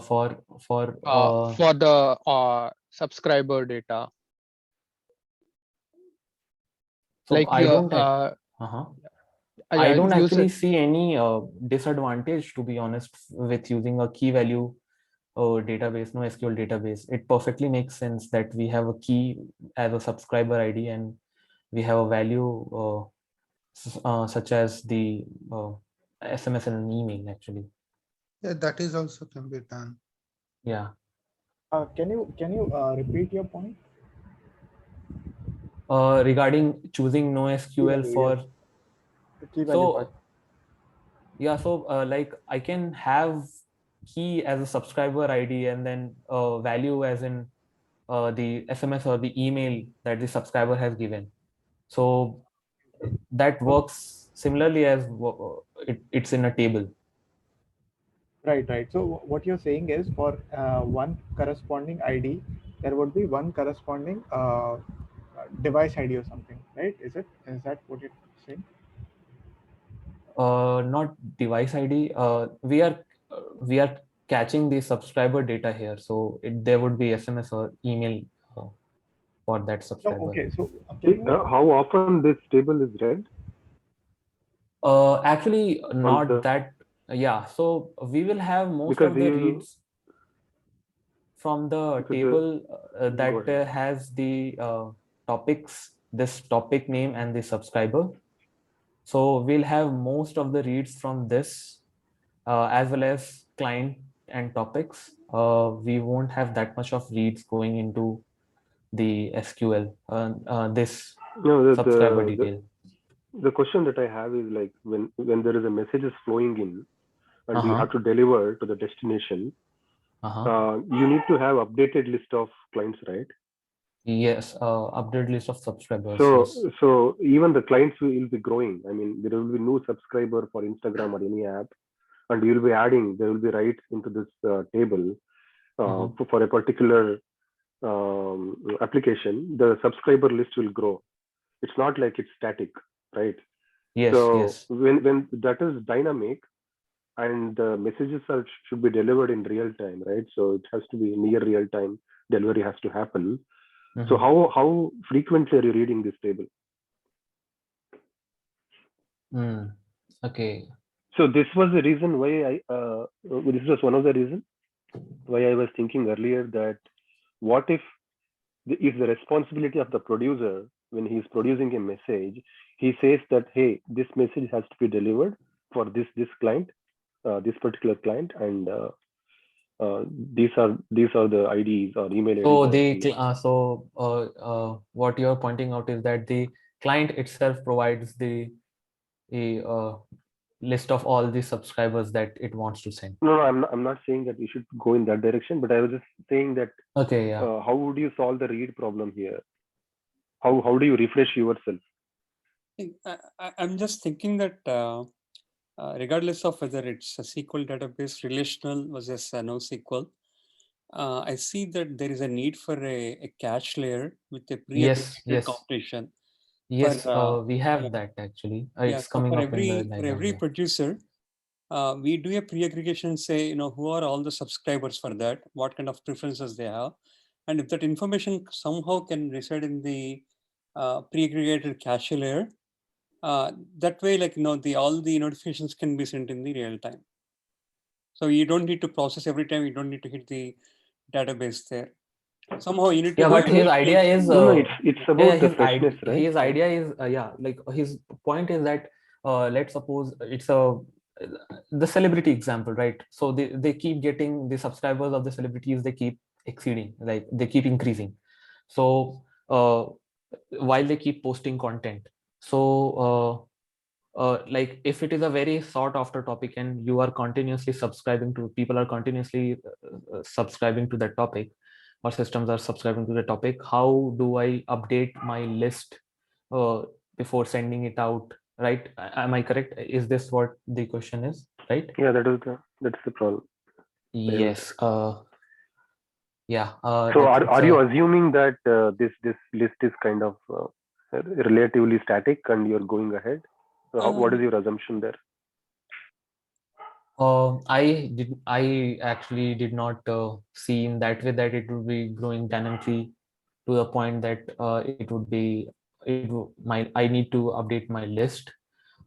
For the subscriber data. So Like I don't I don't actually see any disadvantage, to be honest, with using a key value database, NoSQL database. It perfectly makes sense that we have a key as a subscriber ID and we have a value such as the SMS and an email actually. Yeah, that is also can be done. Yeah. Can you repeat your point? Regarding choosing NoSQL for the key value part. Yeah, so like I can have key as a subscriber ID and then value as in the SMS or the email that the subscriber has given. So that works similarly as it's in a table. Right. So what you're saying is for one corresponding ID, there would be one corresponding device ID or something, right? Is that what you're saying? Not device ID. We are catching the subscriber data here, so there would be SMS or email for that subscriber. Okay, so how often this table is read? Actually, not that. Yeah, so we will have most of the reads from the table that has the topics, this topic name and the subscriber. So we'll have most of the reads from this as well as client and topics. We won't have that much of reads going into the SQL, this subscriber detail. The question that I have is like when there is a message is flowing in and you have to deliver to the destination, you need to have updated list of clients, right? Yes, updated list of subscribers. So even the clients will be growing. I mean, there will be new subscriber for Instagram or any app, and you will be adding. There will be rights into this table for a particular application. The subscriber list will grow. It's not like it's static, right? Yes. So when that is dynamic, and the messages should be delivered in real time, right? So it has to be near real time delivery has to happen. So how frequently are you reading this table? Okay. So this was the reason why this was one of the reasons why I was thinking earlier that what if the responsibility of the producer when he's producing a message, he says that, hey, this message has to be delivered for this client, this particular client, and these are the IDs or email IDs. So what you're pointing out is that the client itself provides the list of all the subscribers that it wants to send. No, I'm not saying that we should go in that direction, but I was just saying that how would you solve the read problem here? How do you refresh yourself? I'm just thinking that regardless of whether it's a SQL database, relational versus NoSQL, I see that there is a need for a cache layer with a pre-aggregated computation. Yes, we have that actually. It's coming for up in the every producer, we do a pre-aggregation, say, who are all the subscribers for that, what kind of preferences they have. And if that information somehow can reside in the pre-aggregated cache layer, that way, like, all the notifications can be sent in the real time. So you don't need to process every time. You don't need to hit the database there. Somehow you need to. Yeah, but his idea is it's about the freshness, right? His idea is like his point is that let's suppose it's the celebrity example, right? So they keep getting the subscribers of the celebrities, they keep exceeding, like they keep increasing. So while they keep posting content, so like if it is a very sought after topic and you are continuously subscribing to, people are continuously subscribing to that topic, or systems are subscribing to the topic, how do I update my list before sending it out, right? Am I correct? Is this what the question is, right? Yeah, that's the problem. Yes. Yeah. So are you assuming that this list is kind of relatively static and you're going ahead? So what is your assumption there? I actually did not see in that way that it would be growing dynamically to the point that it would be I need to update my list.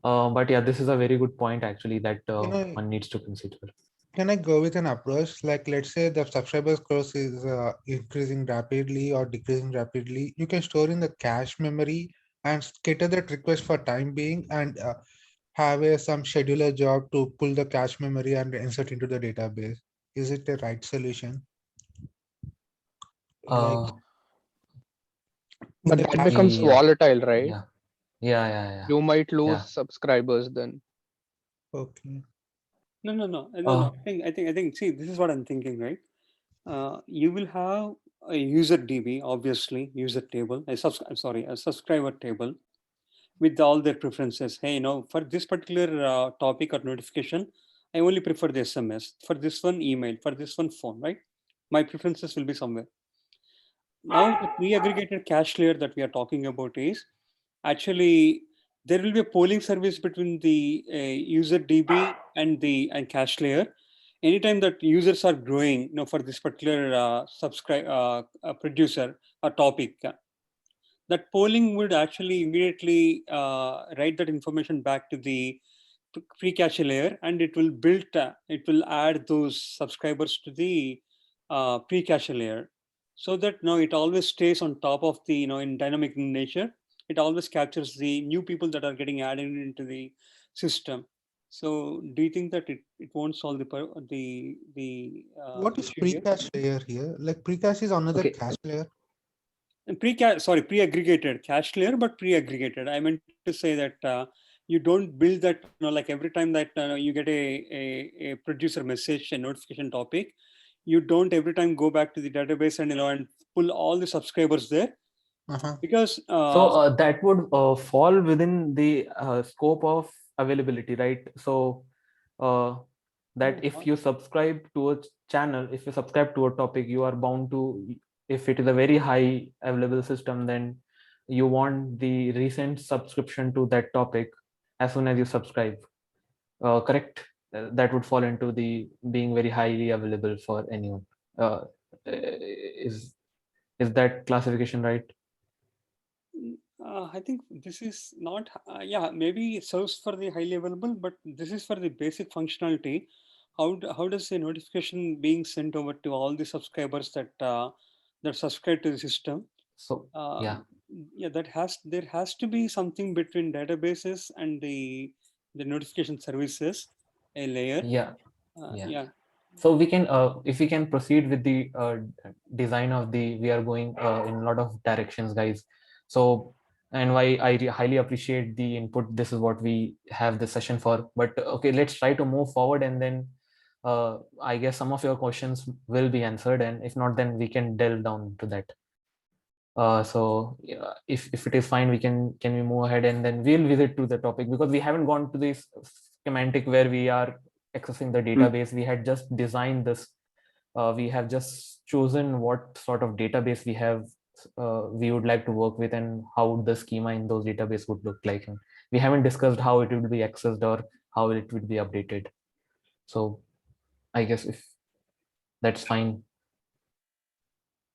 But yeah, this is a very good point actually that one needs to consider. Can I go with an approach? Like, let's say the subscribers growth is increasing rapidly or decreasing rapidly. You can store in the cache memory and cater that request for time being, and have some scheduler job to pull the cache memory and insert into the database. Is it the right solution? Like, but that becomes volatile, right? Yeah. You might lose subscribers then. Okay. No. I think. See, this is what I'm thinking, right? You will have a user DB, obviously, user table. A subscriber table with all their preferences. Hey, for this particular topic or notification, I only prefer the SMS. For this one, email. For this one, phone. Right? My preferences will be somewhere. Now, the pre-aggregated cache layer that we are talking about is actually there will be a polling service between the user DB and the cache layer. Anytime that users are growing, for this particular producer or topic, that polling would actually immediately write that information back to the pre-cache layer, and it will add those subscribers to the pre-cache layer, so that it always stays on top of the in dynamic nature. It always captures the new people that are getting added into the system. So do you think that it won't solve the what is issue here? pre-cache layer here? Like, pre-cache is another cache layer. And pre-aggregated cache layer, but pre-aggregated. I meant to say that you don't build that, like every time that you get a producer message, a notification topic, you don't every time go back to the database and and pull all the subscribers there, because so that would fall within the scope of availability, right? So that if you subscribe to a channel, if you subscribe to a topic, you are bound to, if it is a very high available system, then you want the recent subscription to that topic as soon as you subscribe. Correct? That would fall into the being very highly available for anyone. Is that classification right? I think this is not, maybe it serves for the highly available, but this is for the basic functionality. How does a notification being sent over to all the subscribers that subscribe to the system? So there has to be something between databases and the notification services, a layer. So we can, if we can proceed with the design of we are going in a lot of directions, guys. So, and why I highly appreciate the input. This is what we have the session for. But okay, let's try to move forward, and then I guess some of your questions will be answered, and if not, then we can delve down to that. So if it is fine, can we move ahead, and then we'll visit to the topic, because we haven't gone to this semantic where we are accessing the database. We had just designed this. We have just chosen what sort of database we would like to work with, and how the schema in those database would look like. And we haven't discussed how it would be accessed or how it would be updated. So I guess if that's fine,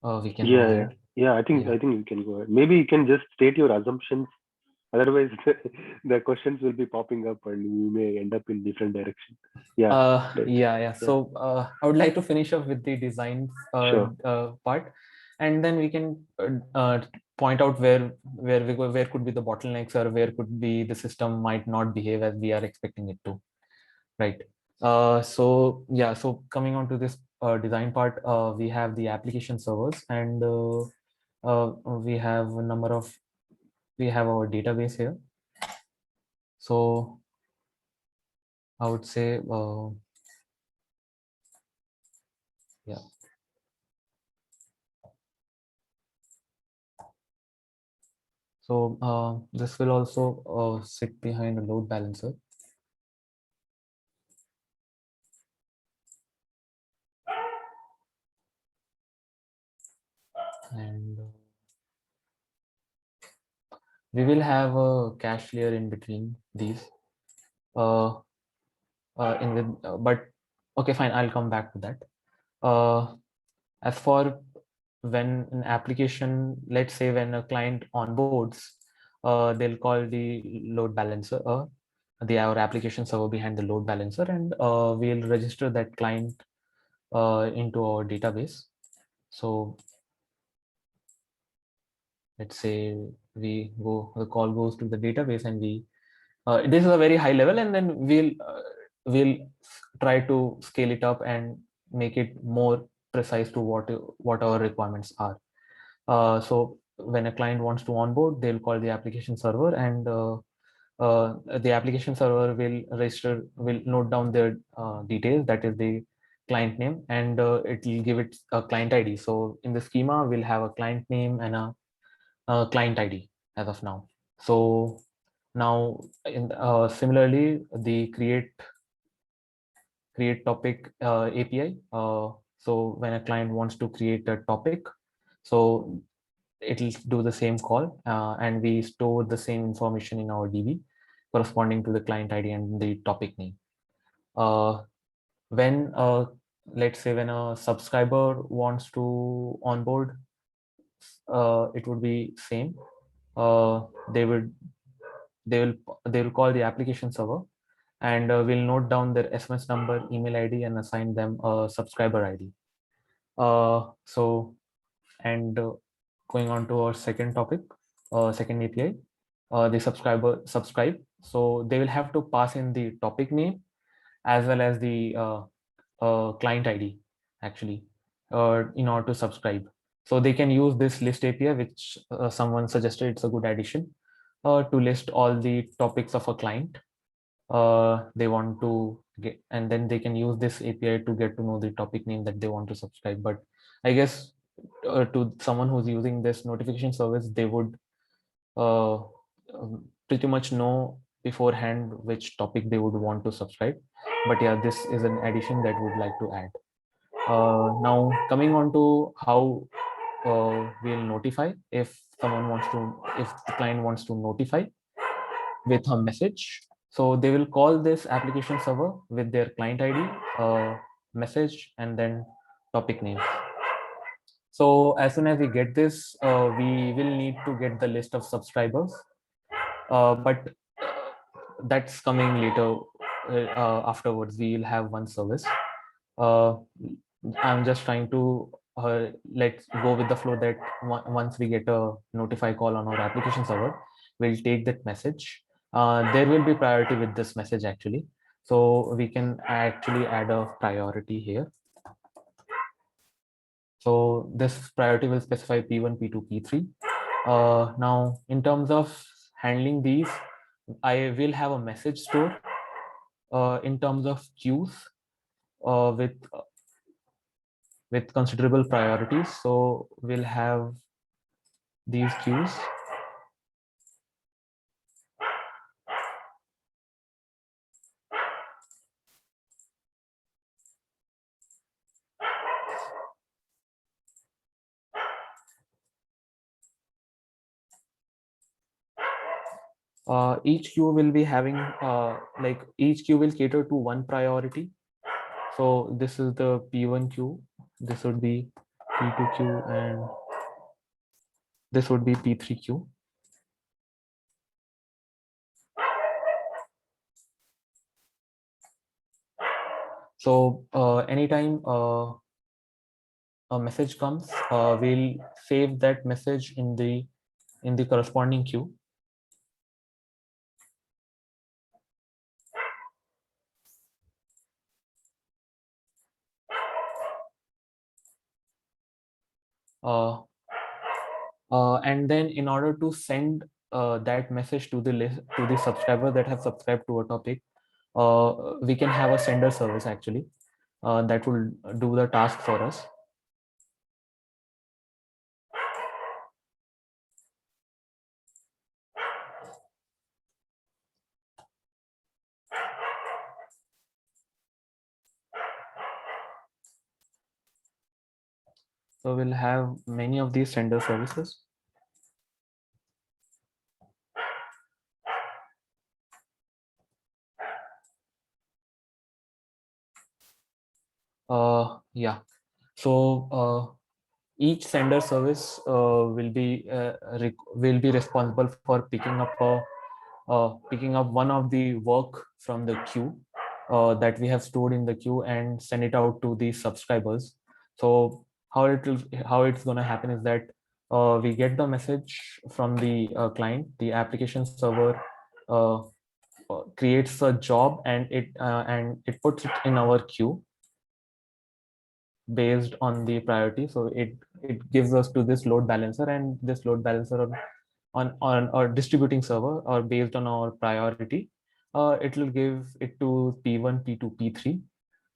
we can move ahead. I think you can go ahead. Maybe you can just state your assumptions. Otherwise, the questions will be popping up, and we may end up in different directions. So I would like to finish up with the design part, and then we can point out where could be the bottlenecks, or where could be the system might not behave as we are expecting it to, right? So coming on to this design part, we have the application servers, and we have our database here. So I would say So this will also sit behind a load balancer. And we will have a cache layer in between these. But okay, fine, I'll come back to that. As for when an application, let's say when a client onboards, they'll call the load balancer, our application server behind the load balancer, and we'll register that client into our database. So let's say the call goes to the database, and this is a very high level, and then we'll try to scale it up and make it more precise to what our requirements are. So when a client wants to onboard, they'll call the application server, and the application server will note down their details, that is the client name, and it will give it a client ID. So in the schema, we'll have a client name and a client ID as of now. So now similarly, the create topic API. So when a client wants to create a topic, so it'll do the same call, and we store the same information in our DB corresponding to the client ID and the topic name. When let's say when a subscriber wants to onboard, it would be same. They will call the application server, and we'll note down their SMS number, email ID, and assign them a subscriber ID. Going on to our second topic, second API, the subscribe. So they will have to pass in the topic name as well as the client ID actually in order to subscribe. So they can use this list API, which someone suggested. It's a good addition to list all the topics of a client they want to get, and then they can use this API to get to know the topic name that they want to subscribe. But I guess to someone who's using this notification service, they would pretty much know beforehand which topic they would want to subscribe. But yeah, this is an addition that would like to add. Now coming on to how we'll notify if the client wants to notify with a message. So they will call this application server with their client ID, message, and then topic name. So as soon as we get this, we will need to get the list of subscribers, but that's coming later. Afterwards, we will have one service. I'm just trying to let's go with the flow that once we get a notify call on our application server, we'll take that message. There will be priority with this message actually. So we can actually add a priority here. So this priority will specify P1, P2, P3. Now, in terms of handling these, I will have a message store in terms of queues with considerable priorities. So we'll have these queues. Each queue will be having like each queue will cater to one priority. So this is the P1 queue, this would be P2 queue, and this would be P3 queue. So anytime a message comes, we'll save that message in the corresponding queue. And then in order to send that message to the list, to the subscriber that have subscribed to a topic, we can have a sender service actually that will do the task for us. So we'll have many of these sender services. Yeah. So each sender service will be responsible for picking up one of the work from the queue that we have stored in the queue and send it out to the subscribers. So how it's going to happen is that we get the message from the client, the application server creates a job and it puts it in our queue based on the priority. So it gives us to this load balancer, and this load balancer on our distributing server or based on our priority, it will give it to P1, P2, P3.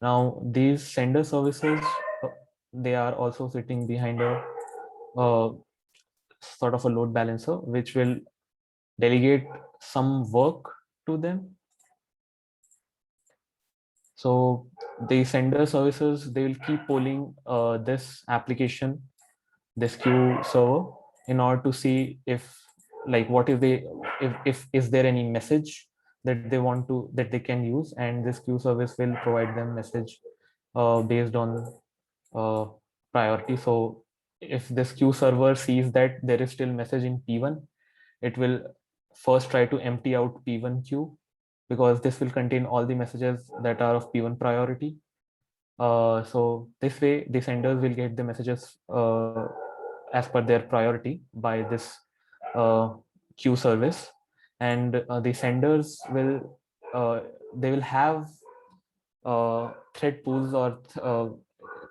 Now these sender services, they are also sitting behind a sort of a load balancer, which will delegate some work to them. So the sender services, they will keep polling this application, this queue server, in order to see if, like, what is the, if is there any message that they want to, that they can use, and this queue service will provide them message based on priority. So if this queue server sees that there is still message in P1, it will first try to empty out P1 queue, because this will contain all the messages that are of P1 priority. So this way the senders will get the messages as per their priority by this queue service, and the senders will they will have thread pools or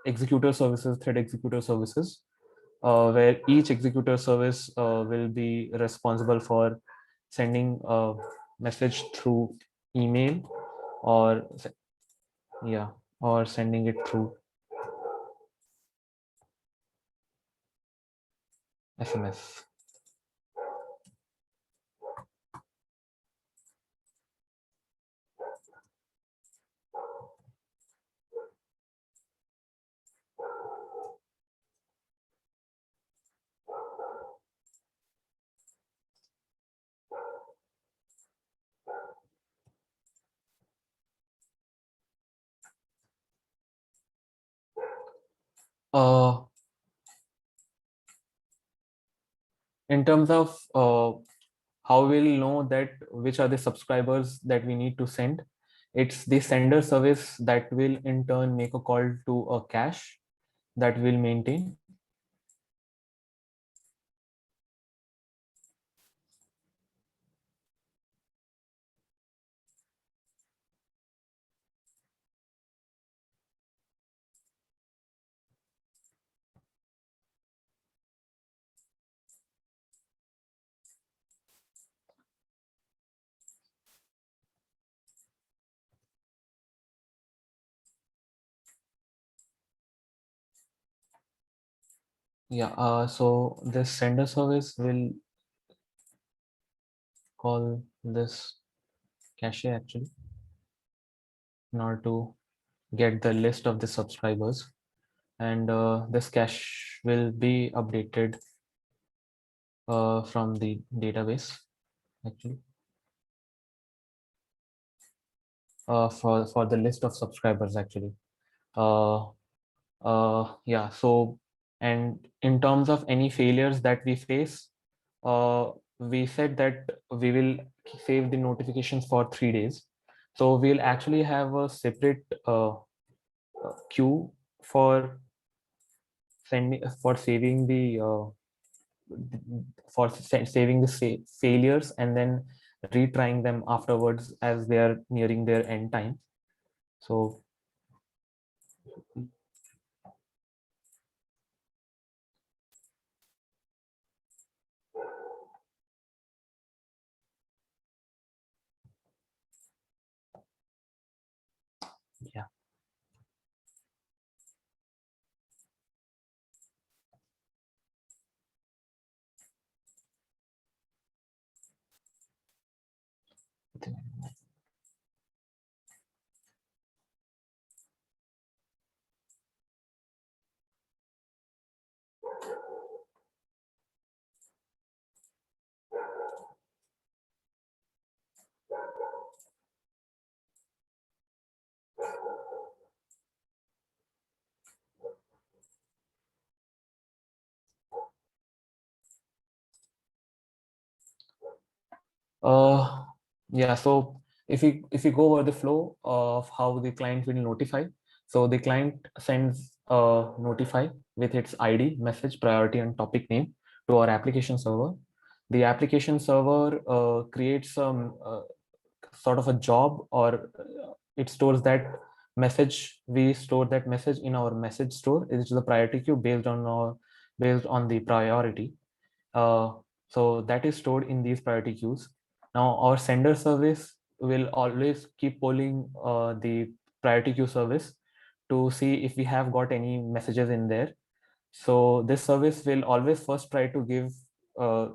executor services, thread executor services, where each executor service will be responsible for sending a message through email or yeah, or sending it through SMS. In terms of how we'll know that which are the subscribers that we need to send, it's the sender service that will in turn make a call to a cache that will maintain. Yeah, so this sender service will call this cache actually in order to get the list of the subscribers, and this cache will be updated from the database actually for the list of subscribers actually. Yeah, so, and in terms of any failures that we face, we said that we will save the notifications for 3 days. So we'll actually have a separate queue for saving the saving the failures and then retrying them afterwards as they are nearing their end time. So yeah. Yeah, so if we go over the flow of how the client will notify, so the client sends a notify with its ID, message, priority, and topic name to our application server. The application server creates some sort of a job, or it stores that message. We store that message in our message store. It is the priority queue based on the priority. So that is stored in these priority queues. Now our sender service will always keep polling the priority queue service to see if we have got any messages in there. So this service will always first try to give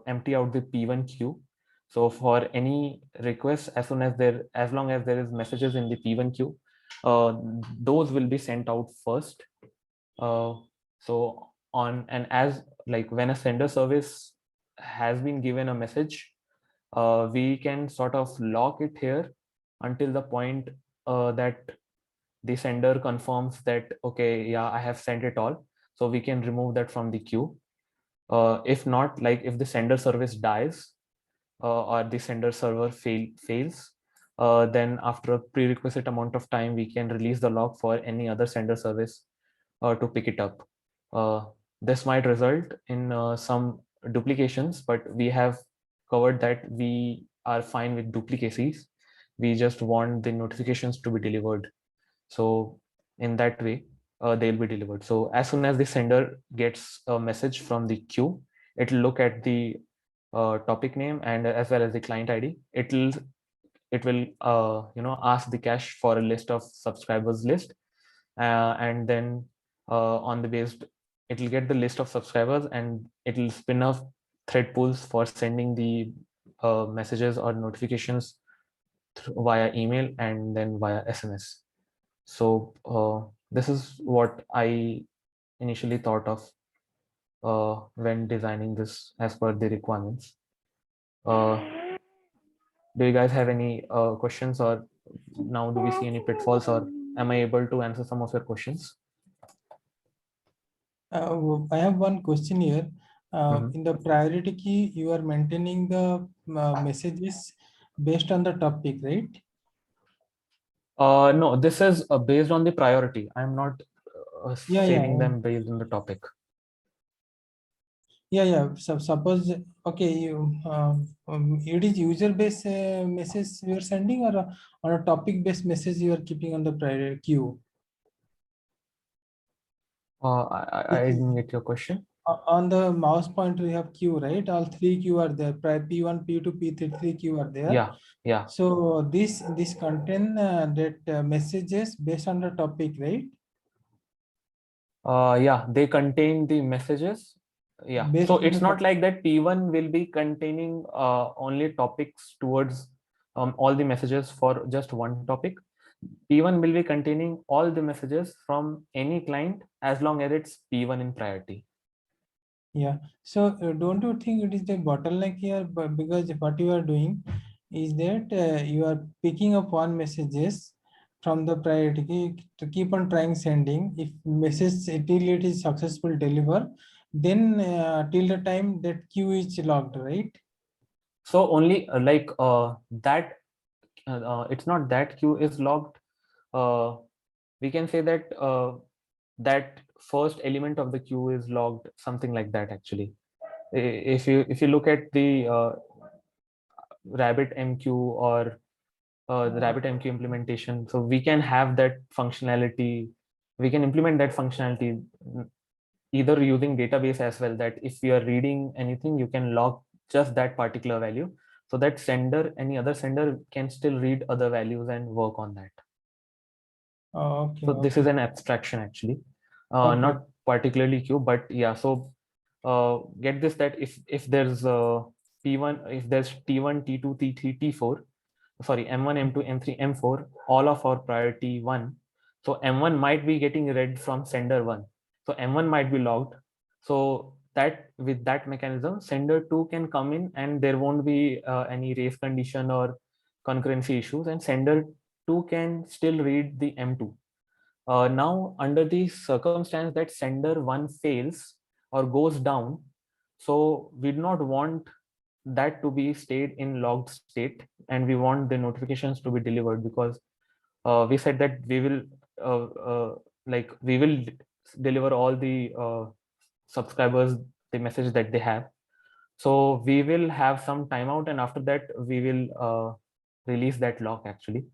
empty out the P1 queue. So for any request, as long as there is messages in the P1 queue, those will be sent out first. So on and as like when a sender service has been given a message, we can sort of lock it here until the point that the sender confirms that, okay, yeah, I have sent it all. So we can remove that from the queue. If not, like if the sender service dies or the sender server fails, then after a prerequisite amount of time, we can release the lock for any other sender service to pick it up. This might result in some duplications, but we have covered that we are fine with duplicacies. We just want the notifications to be delivered. So in that way, they'll be delivered. So as soon as the sender gets a message from the queue, it'll look at the topic name and as well as the client ID. It will ask the cache for a list of subscribers list, and then on the based, it'll get the list of subscribers and it'll spin up thread pools for sending the messages or notifications via email and then via SMS. So this is what I initially thought of when designing this as per the requirements. Do you guys have any questions, or now do we see any pitfalls, or am I able to answer some of your questions? I have one question here. In the priority key, you are maintaining the messages based on the topic, right? No, this is based on the priority. I'm not saving them based on the topic. So suppose, okay, you it is user-based message you are sending, or on a topic-based message you are keeping on the priority queue? I didn't get your question. On the mouse pointer, you have queue, right? All three queue are there. P1, P2, P3, three queue are there. Yeah. So this contain that messages based on the topic, right? Yeah, they contain the messages. Yeah. So it's not like that P1 will be containing only topics towards all the messages for just one topic. P1 will be containing all the messages from any client as long as it's P1 in priority. Yeah. So don't you think it is the bottleneck here? But because what you are doing is that you are picking up one messages from the priority key to keep on trying sending. If message till it is successful deliver, then till the time that queue is locked, right? So only that it's not that queue is locked. We can say that that first element of the queue is logged, something like that. Actually, if you look at the RabbitMQ or the RabbitMQ implementation, so we can have that functionality. We can implement that functionality either using database as well, that if you are reading anything, you can log just that particular value, so that any other sender can still read other values and work on that. Okay. So this is an abstraction actually, not particularly queue, but yeah. So get this, that if there's P1, if there's T1, T2, T3, T4, sorry, M1, M2, M3, M4, all of our priority 1. So M1 might be getting read from sender 1. So M1 might be logged. So that with that mechanism, sender 2 can come in and there won't be any race condition or concurrency issues, and sender 2 can still read the M2. Now, under the circumstance that sender 1 fails or goes down, so we do not want that to be stayed in logged state, and we want the notifications to be delivered, because we said that we will deliver all the subscribers the message that they have. So we will have some timeout, and after that we will release that lock actually,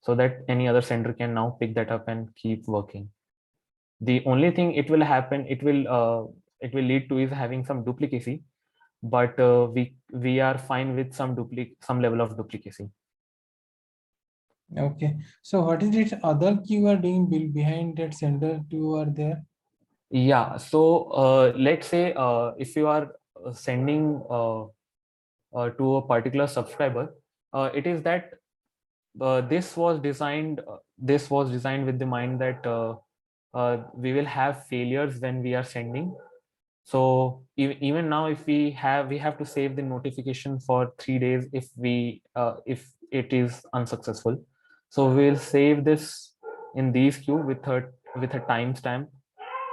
so that any other sender can now pick that up and keep working. The only thing it will happen, it will lead to is having some duplicacy, but we are fine with some level of duplicacy. Okay. So what is it other queue are doing behind that sender queue are there? Yeah. So let's say if you are sending to a particular subscriber, it is that this was designed with the mind that we will have failures when we are sending. So even now, if we have to save the notification for 3 days if it is unsuccessful. So we'll save this in these queue with a timestamp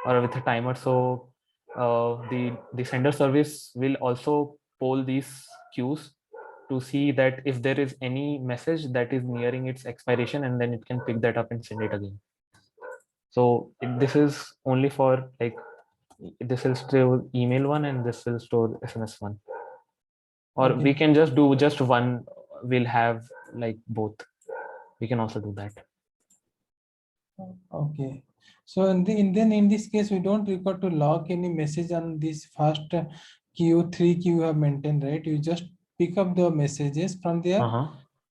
or with a timer. So the sender service will also poll these queues to see that if there is any message that is nearing its expiration, and then it can pick that up and send it again. So this is only for like, this will store email one and this will store SMS one, or Okay. we can just do just one. We'll have like both. We can also do that. Okay. So in this case, we don't require to log any message on this first queue, 3 queue you have maintained, right? You just pick up the messages from there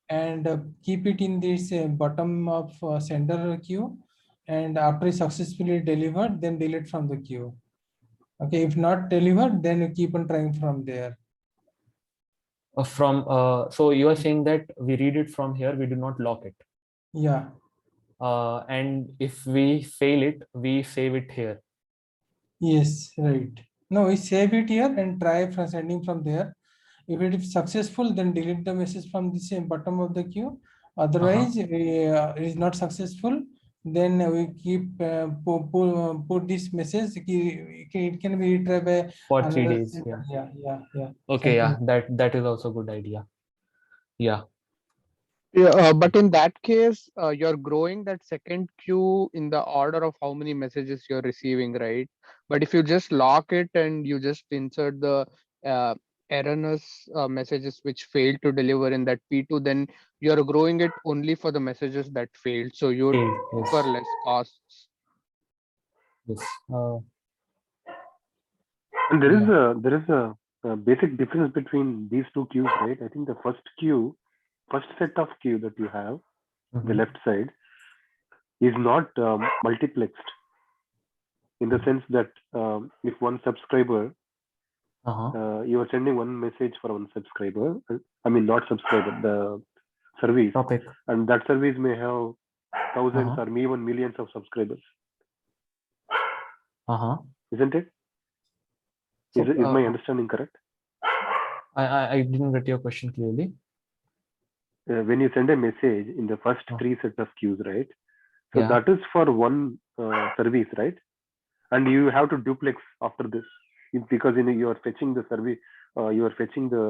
and keep it in this bottom of sender queue. And after it's successfully delivered, then delete from the queue. Okay, if not delivered, then you keep on trying from there. So you are saying that we read it from here, we do not lock it. Yeah. And if we fail it, we save it here. Yes, right. No, we save it here and try from sending from there. If it is successful, then delete the message from the same bottom of the queue. Otherwise, it is not successful. Then we keep put this message. It can be retried by For 3 another days. sender. Yeah. Okay, yeah, Something. that is also a good idea. Yeah. Yeah, but in that case, you're growing that second queue in the order of how many messages you're receiving, right? But if you just lock it and you just insert the erroneous messages which failed to deliver in that P2, then you're growing it only for the messages that failed. So you would incur less costs. Yes. And there is a basic difference between these two queues, right? I think the first set of queue that you have, the left side, is not multiplexed, in the sense that if one subscriber, you are sending one message for one subscriber, I mean not subscriber, the service, and that service may have thousands or even millions of subscribers. Isn't it? Is my understanding correct? I didn't get your question clearly. When you send a message in the first 3 sets of queues, right? So Yeah. that is for one service, right? And you have to duplex after this, because you are fetching the service, you are fetching the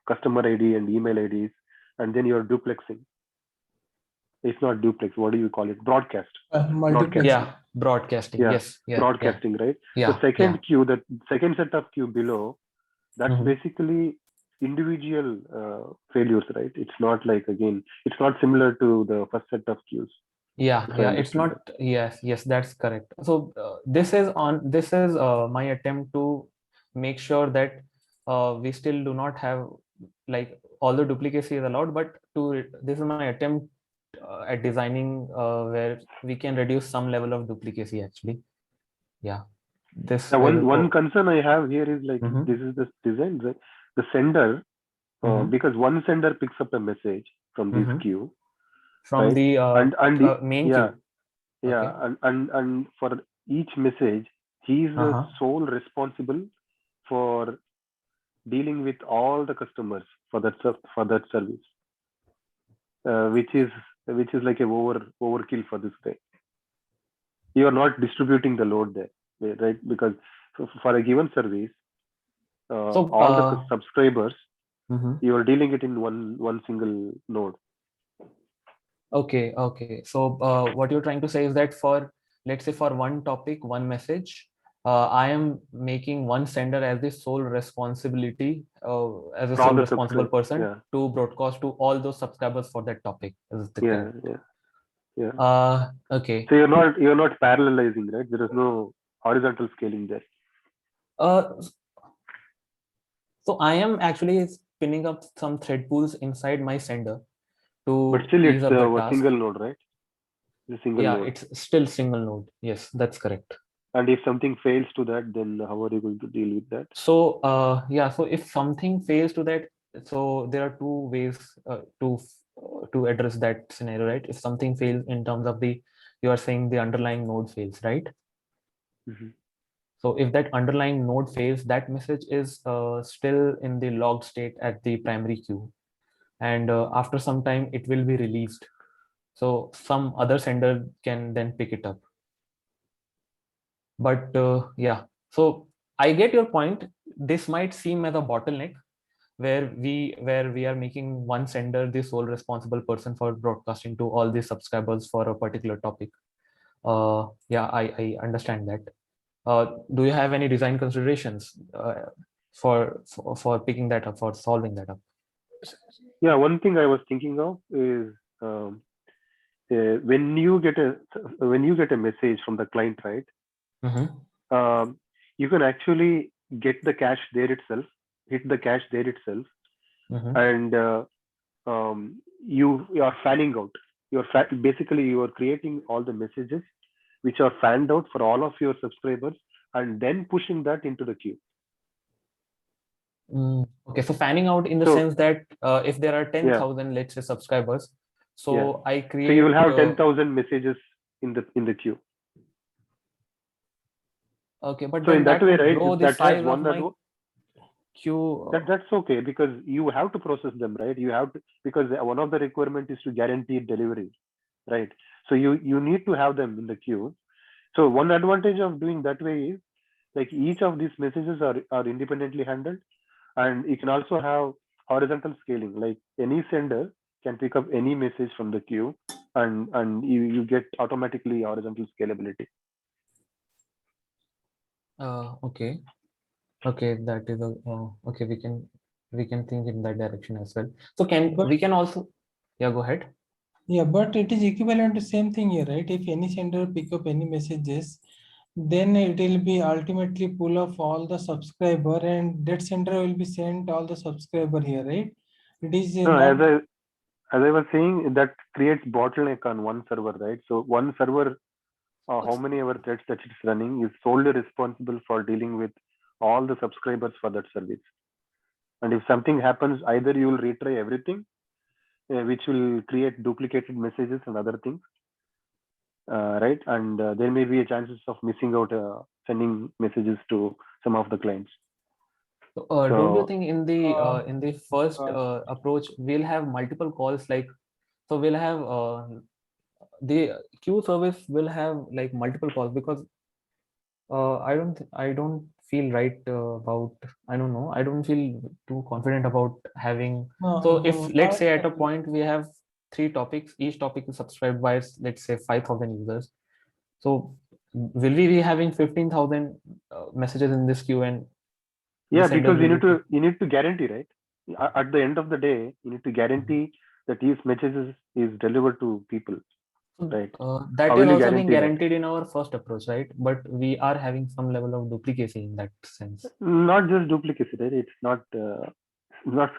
customer ID and email IDs, and then you are duplexing. It's not duplex. What do you call it? Broadcast. Yeah, broadcasting. Yeah. Yes. Yeah. Broadcasting, right? Yeah. The second queue, that second set of queue below, that's basically individual failures, right? It's not like, again, it's not similar to the first set of queues. Yeah. It's not. Yes, that's correct. So this is my attempt to make sure that we still do not have, like, although duplicacy is allowed, but this is my attempt at designing where we can reduce some level of duplicacy actually. Yeah. This one concern I have here is like, this is the design, right? The sender, because one sender picks up a message from this queue, from right? the main queue. Yeah, and for each message, he is the sole responsible for dealing with all the customers for that service, which is like a overkill for this guy. You are not distributing the load there, right? Because for a given service, all the subscribers, mhm. you are dealing it in one single node. Okay, okay. So what you're trying to say is that for, let's say for one topic, one message, I am making one sender as the sole responsibility, as a For all sole the responsible person yeah, to broadcast to all those subscribers for that topic. Is the yeah, correct? yeah, yeah. Okay. So you're not parallelizing, right? There is no horizontal scaling there. So I am actually spinning up some thread pools inside my sender But to still, ease it's up the a task. single node, right? It's a single Yeah, node. it's still single node. Yes, that's correct. And if something fails to that, then how are you going to deal with that? So yeah, so if something fails to that, so there are two ways to address that scenario, right? If something fails in terms of the, you are saying the underlying node fails, right? Mhm. So if that underlying node fails, that message is still in the logged state at the primary queue, and after some time it will be released. So some other sender can then pick it up. But yeah, so I get your point. This might seem as a bottleneck where we are making one sender the sole responsible person for broadcasting to all the subscribers for a particular topic. Yeah, I understand that. Do you have any design considerations for picking that up, for solving that up? Yeah, one thing I was thinking of is when you get a message from the client, right? Mm-hmm. You can actually get the cache there itself, hit the cache there itself, Mm-hmm. and you are fanning out. Basically you are creating all the messages which are fanned out for all of your subscribers, and then pushing that into the queue. Okay, so fanning out in the So, sense that if there are yeah, 10,000, let's say, subscribers, so yeah. I So create. you will have 10,000 messages in the queue. Okay, but So then in that that way, would right, grow the that has size one of my queue. that's okay, because you have to process them, right? You have to, because one of the requirement is to guarantee delivery, right? So you need to have them in the queue. So one advantage of doing that way is, like, each of these messages are independently handled, and you can also have horizontal scaling. Like, any sender can pick up any message from the queue, and you get automatically horizontal scalability. Okay, okay, that is a okay. We can think in that direction as well. So we can also, yeah, go ahead. Yeah, but it is equivalent to same thing here, right? If any sender pick up any messages, then it will be ultimately pull of all the subscriber, and that sender will be sent all the subscriber here, right? It is No, not. as I was saying, that creates bottleneck on one server, right? So one server, how many ever threads that it's running, is solely responsible for dealing with all the subscribers for that service. And if something happens, either you will retry everything, which will create duplicated messages and other things, right? And there may be a chances of missing out sending messages to some of the clients. Don't you think in the first approach we'll have multiple calls, like, so we'll have the queue service will have like multiple calls, because I don't feel right about, I don't know, I don't feel too confident about having. So if let's say at a point we have 3 topics, each topic is subscribed by, let's say, 5,000 users. So will we be having 15,000 messages in this queue? And yeah, because you need to guarantee, right? At the end of the day, you need to guarantee that these messages is delivered to people, right? That is also being guaranteed in our first approach, right? But we are having some level of duplicacy in that sense. Not just duplicacy, right? It's not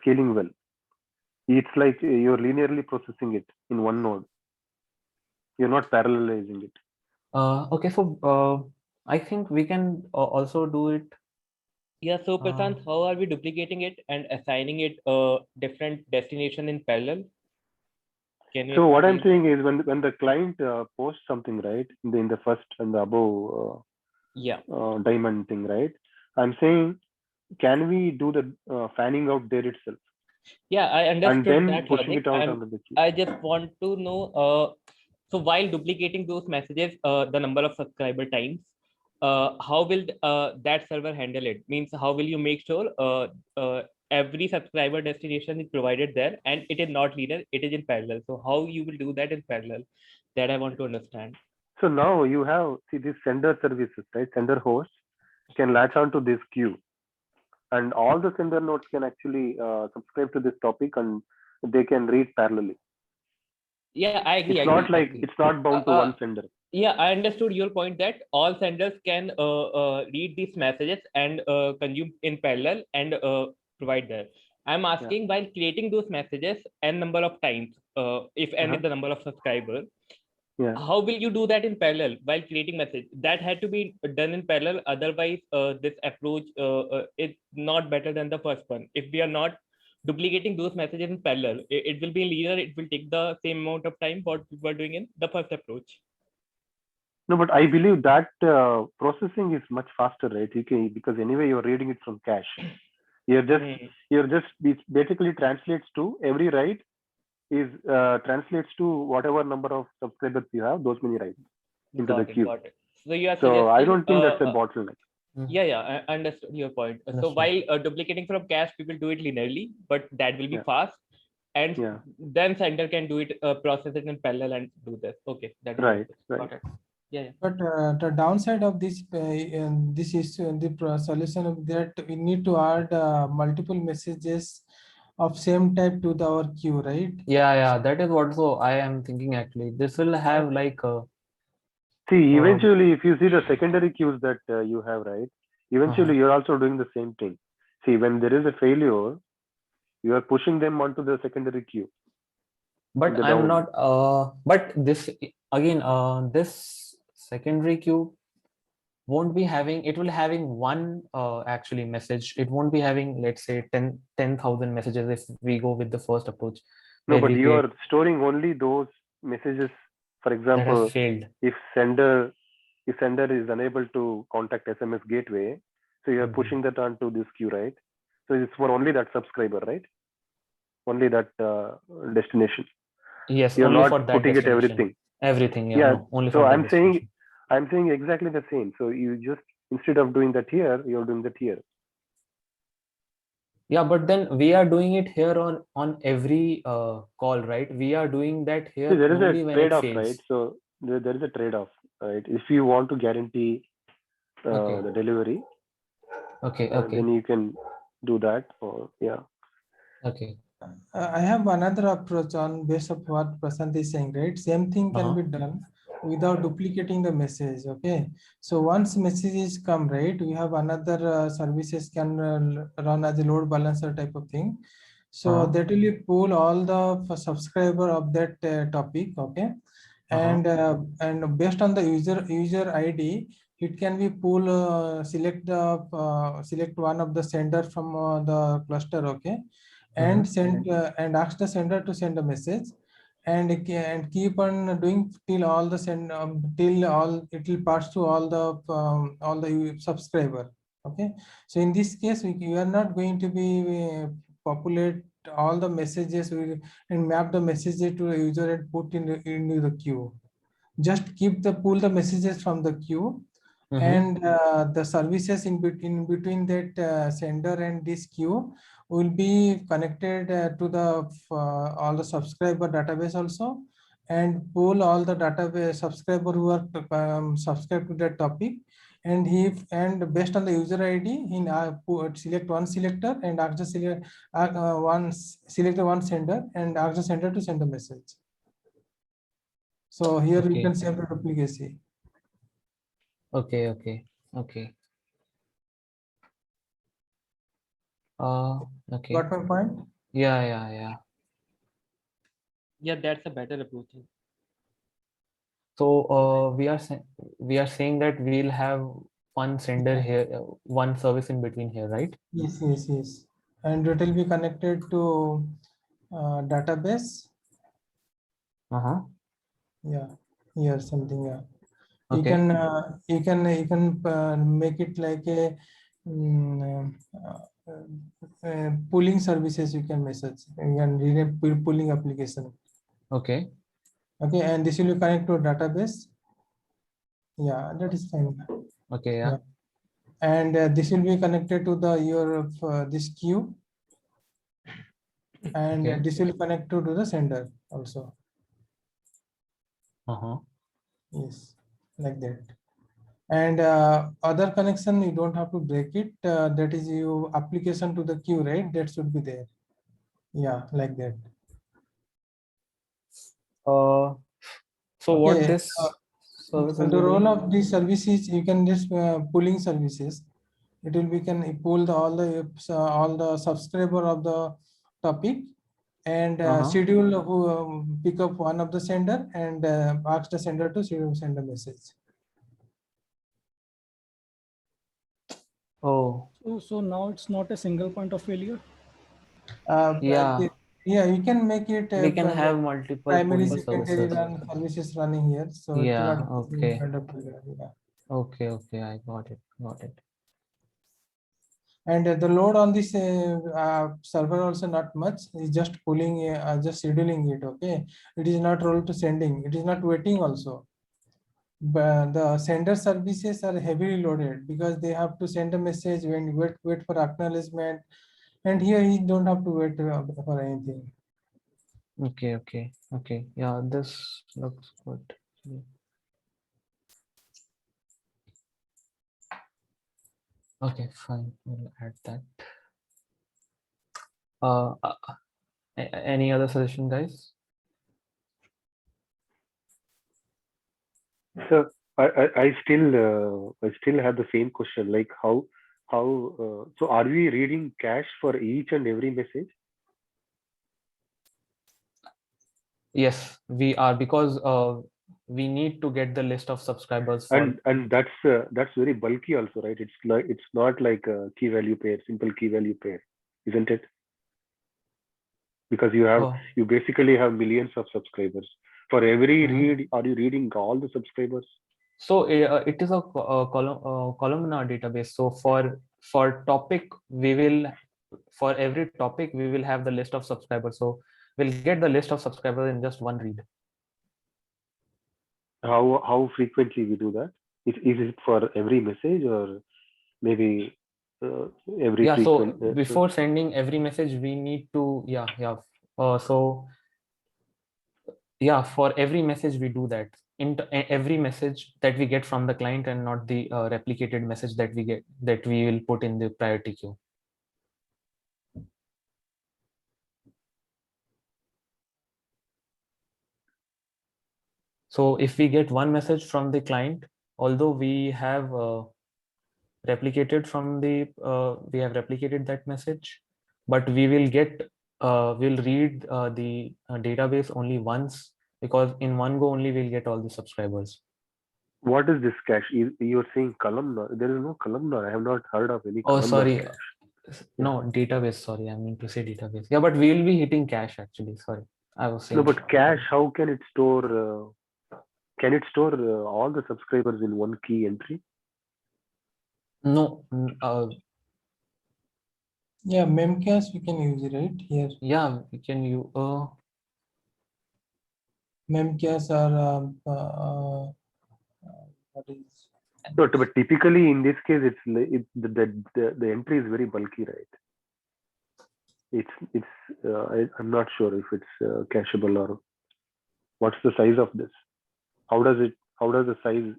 scaling well. It's like you're linearly processing it in one node. You're not parallelizing it. Okay, so I think we can also do it. Yeah, so Prashant, how are we duplicating it and assigning it a different destination in parallel? Can you So what I'm saying is, when the client posts something, right, in the first and the above diamond thing, right? I'm saying, can we do the fanning out there itself? Yeah, I understood and then that pushing logic. it out onto the queue. I just want to know, so while duplicating those messages, the number of subscriber times, how will that server handle it? Means how will you make sure every subscriber destination is provided there and it is not linear, it is in parallel. So how you will do that in parallel? That I want to understand. So now you have, see, these sender services, right? Sender hosts can latch on to this queue, and all the sender nodes can actually subscribe to this topic, and they can read parallelly. Yeah, I agree. It's not like it's not bound to one sender. Yeah, I understood your point that all senders can read these messages and consume in parallel and provide there. I'm asking, while creating those messages n number of times, if n is the number of subscribers, how will you do that in parallel while creating message? That had to be done in parallel. Otherwise, this approach is not better than the first one. If we are not duplicating those messages in parallel, it will be linear. It will take the same amount of time what we were doing in the first approach. No, but I believe that processing is much faster, right? Because anyway you're reading it from cache. You're just it basically translates to every write is translates to whatever number of subscribers you have, those many writes into the queue. Got it. So you are so I don't think that's a bottleneck. Yeah, I understood your point. So while duplicating from cache, people do it linearly, but that will be fast. And then sender can do it, process it in parallel and do this. Okay, that is right. Got it. Yeah. But the downside of this this issue, the solution of that, we need to add multiple messages of same type to our queue, right? Yeah, that is what. So I am thinking actually, this will have like a. See, eventually, if you see the secondary queues that you have, right? Eventually, you're also doing the same thing. See, when there is a failure, you are pushing them onto the secondary queue. But I'm not. But this again, this secondary queue won't be having. It will having one actually message. It won't be having, let's say, 10,000 messages if we go with the first approach. No, but you are storing only those messages. For example, if sender is unable to contact SMS gateway, so you are pushing that onto this queue, right? So it's for only that subscriber, right? Only that destination. Yes, you're only not for that putting it everything. Everything, No, only so for I'm saying exactly the same. So you just, instead of doing that here, you're doing that here. Yeah, but then we are doing it here on every call, right? We are doing that here. See, there is only a when trade-off, it fails. right? So there is a trade-off, right? If you want to guarantee the delivery, then you can do that. Or Okay. I have another approach on base of what Prashant is saying, right? Same thing can be done without duplicating the message. Okay. So once messages come, right, we have another services can run as a load balancer type of thing. So that will pull all the subscriber of that topic. Okay. And based on the user ID, it can be pull select one of the sender from the cluster. Okay. And send and ask the sender to send a message, and keep on doing till all the till all it will pass to all the subscriber. Okay, so in this case we are not going to be populate all the messages and map the messages to a user and put into the queue. Just keep the pull the messages from the queue. And the services in between that sender and this queue will be connected to the all the subscriber database also, and pull all the database subscriber who are subscribed to that topic, and based on the user ID, select one selector and ask the select one sender and ask the sender to send a message. So here we can save the duplicacy. Okay. Okay. Got my point? Yeah. Yeah, that's a better approach. So we are saying that we'll have one sender here, one service in between here, right? Yes. And it will be connected to database. Yeah, here something. Yeah. You can make it like a pooling services. You can message. You can read a pooling application. Okay, and this will connect to a database. Yeah, that is fine. Okay, yeah. And this will be connected to the your this queue, and Okay. this will connect to the sender also. Yes, like that. And other connection, you don't have to break it. That is your application to the queue, right? That should be there. Yeah, like that. So what Okay. this service The will be role doing? of these services, you can just pulling services. It will be can pull all the subscriber of the topic and schedule who pick up one of the sender and ask the sender to send a message. Oh. So now it's not a single point of failure. Yeah. Yeah, you can make it We can have multiple primary, pooling secondary services. services running here. So it will Yeah, not be okay. kind of failure, yeah. Okay, I got it. And the load on this server also not much. It's just pulling, just scheduling it. Okay, it is not roll to sending. It is not waiting also. But the sender services are heavily loaded because they have to send a message when you wait for acknowledgement, and here you don't have to wait for anything. Okay. Yeah, this looks good. Okay, fine. We'll add that. Any other suggestion, guys? So I still have the same question. Like how so are we reading cache for each and every message? Yes, we are, because we need to get the list of subscribers for. And that's very bulky also, right? It's not like a key value pair, simple key value pair, isn't it? Because you basically have millions of subscribers. For every read, are you reading all the subscribers? So it is a columnar database. So for topic, for every topic we will have the list of subscribers. So we'll get the list of subscribers in just one read. How frequently we do that? Is it for every message or maybe every frequent? So before sending every message, we need to for every message we do that in every message that we get from the client, and not the replicated message that we will put in the priority queue. So if we get one message from the client, although we have replicated that message, but we will read the database only once, because in one go only we'll get all the subscribers. What is this cache? You're saying columnar. There is no columnar. I have not heard of any columnar. Oh, sorry. No, database. Sorry, I mean to say database. Yeah, but we will be hitting cache actually. Sorry, I was saying. No, but cache, how can it store? Can it store all the subscribers in one key entry? No. Yeah, memcache we can use it right here. Yeah, we can use memcache or what is? No, but typically in this case, the entry is very bulky, right? I'm not sure if it's cacheable or what's the size of this. How does the size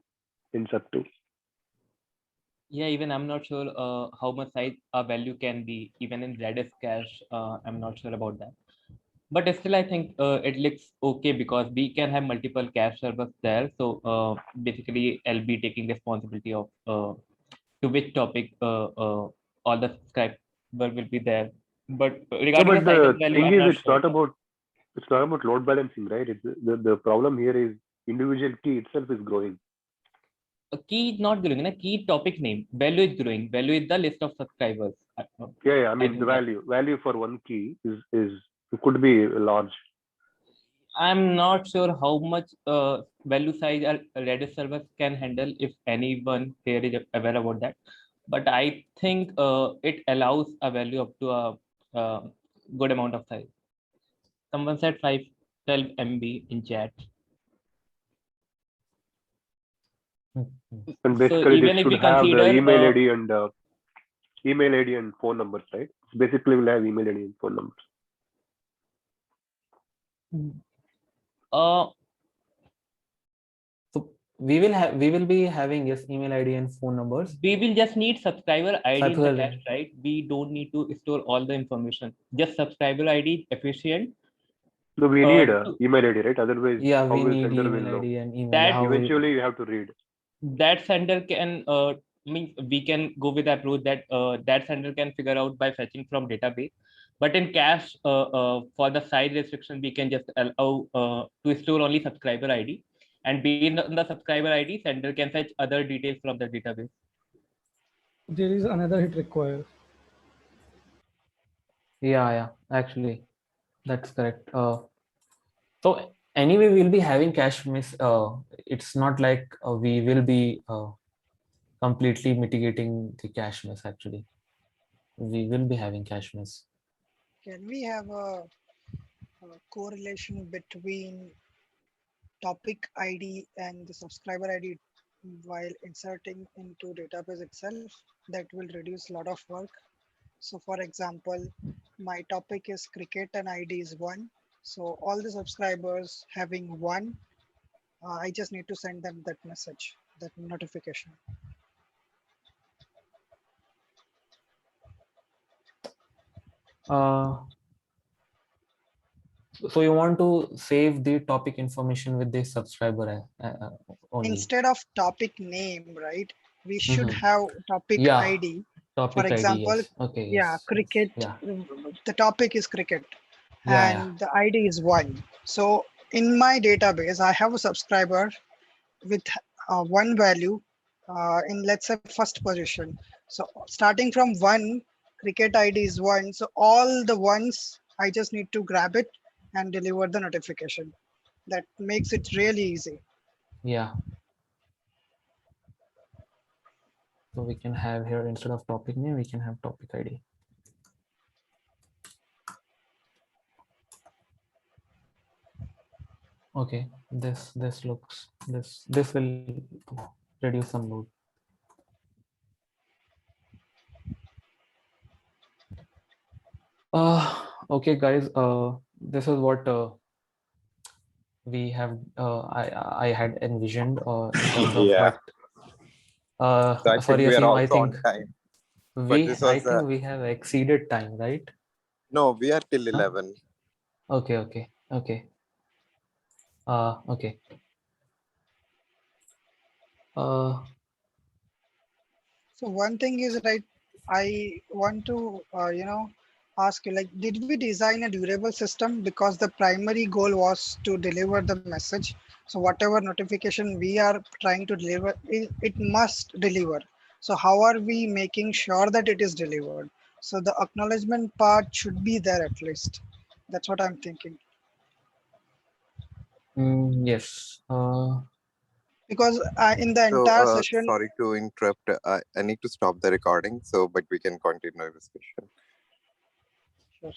ends up to? Yeah, even I'm not sure how much size a value can be, even in Redis cache. I'm not sure about that. But still, I think it looks okay because we can have multiple cache servers there. So basically, I'll be taking responsibility of to which topic all the subscriber will be there. But regarding the size of value, thing I'm is, not sure. it's not about load balancing, right? The problem here is individual key itself is growing. A key is not growing. A key topic name value is growing. Value is the list of subscribers. Yeah. I mean, the value for one key is could be large. I'm not sure how much value size a Redis server can handle, if anyone here is aware about that. But I think it allows a value up to a good amount of size. Someone said 512 MB in chat. Mhm. And So basically, even this if we should have the consider email ID and phone numbers, right? Basically, we'll have email ID and phone numbers. uh so we will be having yes email ID and phone numbers. we will just need subscriber ID in the Subscriber cache, right? We don't need to store all the information. Just subscriber ID is efficient. No, we need To- email ID, right? Otherwise, Yeah, how we will need sender will email know? ID and email. That How we, Eventually, you have to read. that sender can mean we can go with the approach that that sender can figure out by fetching from database. But in cache, for the size restriction, we can just allow to store only subscriber ID, and based on the subscriber ID, sender can fetch other details from the database. There is another hit required. yeah, actually that's correct. So anyway, we'll be having cache miss. It's not like we will be completely mitigating the cache miss. Actually, we will be having cache miss. Can we have a correlation between topic ID and the subscriber ID while inserting into database itself? That will reduce a lot of work. So for example, my topic is cricket and ID is 1. So all the subscribers having 1, I just need to send them that message, that notification. So you want to save the topic information with the subscriber only. Instead of topic name, right? We should have topic Yeah, ID. topic For ID, example, yes. Okay, yeah, yes, cricket. yeah. The topic is cricket, Yeah. and the ID is 1. So in my database, I have a subscriber with 1 value in, let's say, first position. So starting from 1, cricket ID is 1. So all the ones, I just need to grab it and deliver the notification. That makes it really easy. Yeah. So we can have here, instead of topic name, we can have topic ID. Okay, this looks, this will reduce some load. Okay guys, this is what we have I had envisioned in terms of, Yeah. but So I for think we are Yasim, I also on think time. But this I was think we have exceeded time, right? no, we are till 11. Okay. Okay. So one thing is, right, I want to, ask you, like, did we design a durable system? Because the primary goal was to deliver the message. So whatever notification we are trying to deliver, it must deliver. So how are we making sure that it is delivered? So the acknowledgement part should be there at least. That's what I'm thinking. Yes. Because in the So, entire session, sorry to interrupt. I need to stop the recording. So, but we can continue the discussion. Sure.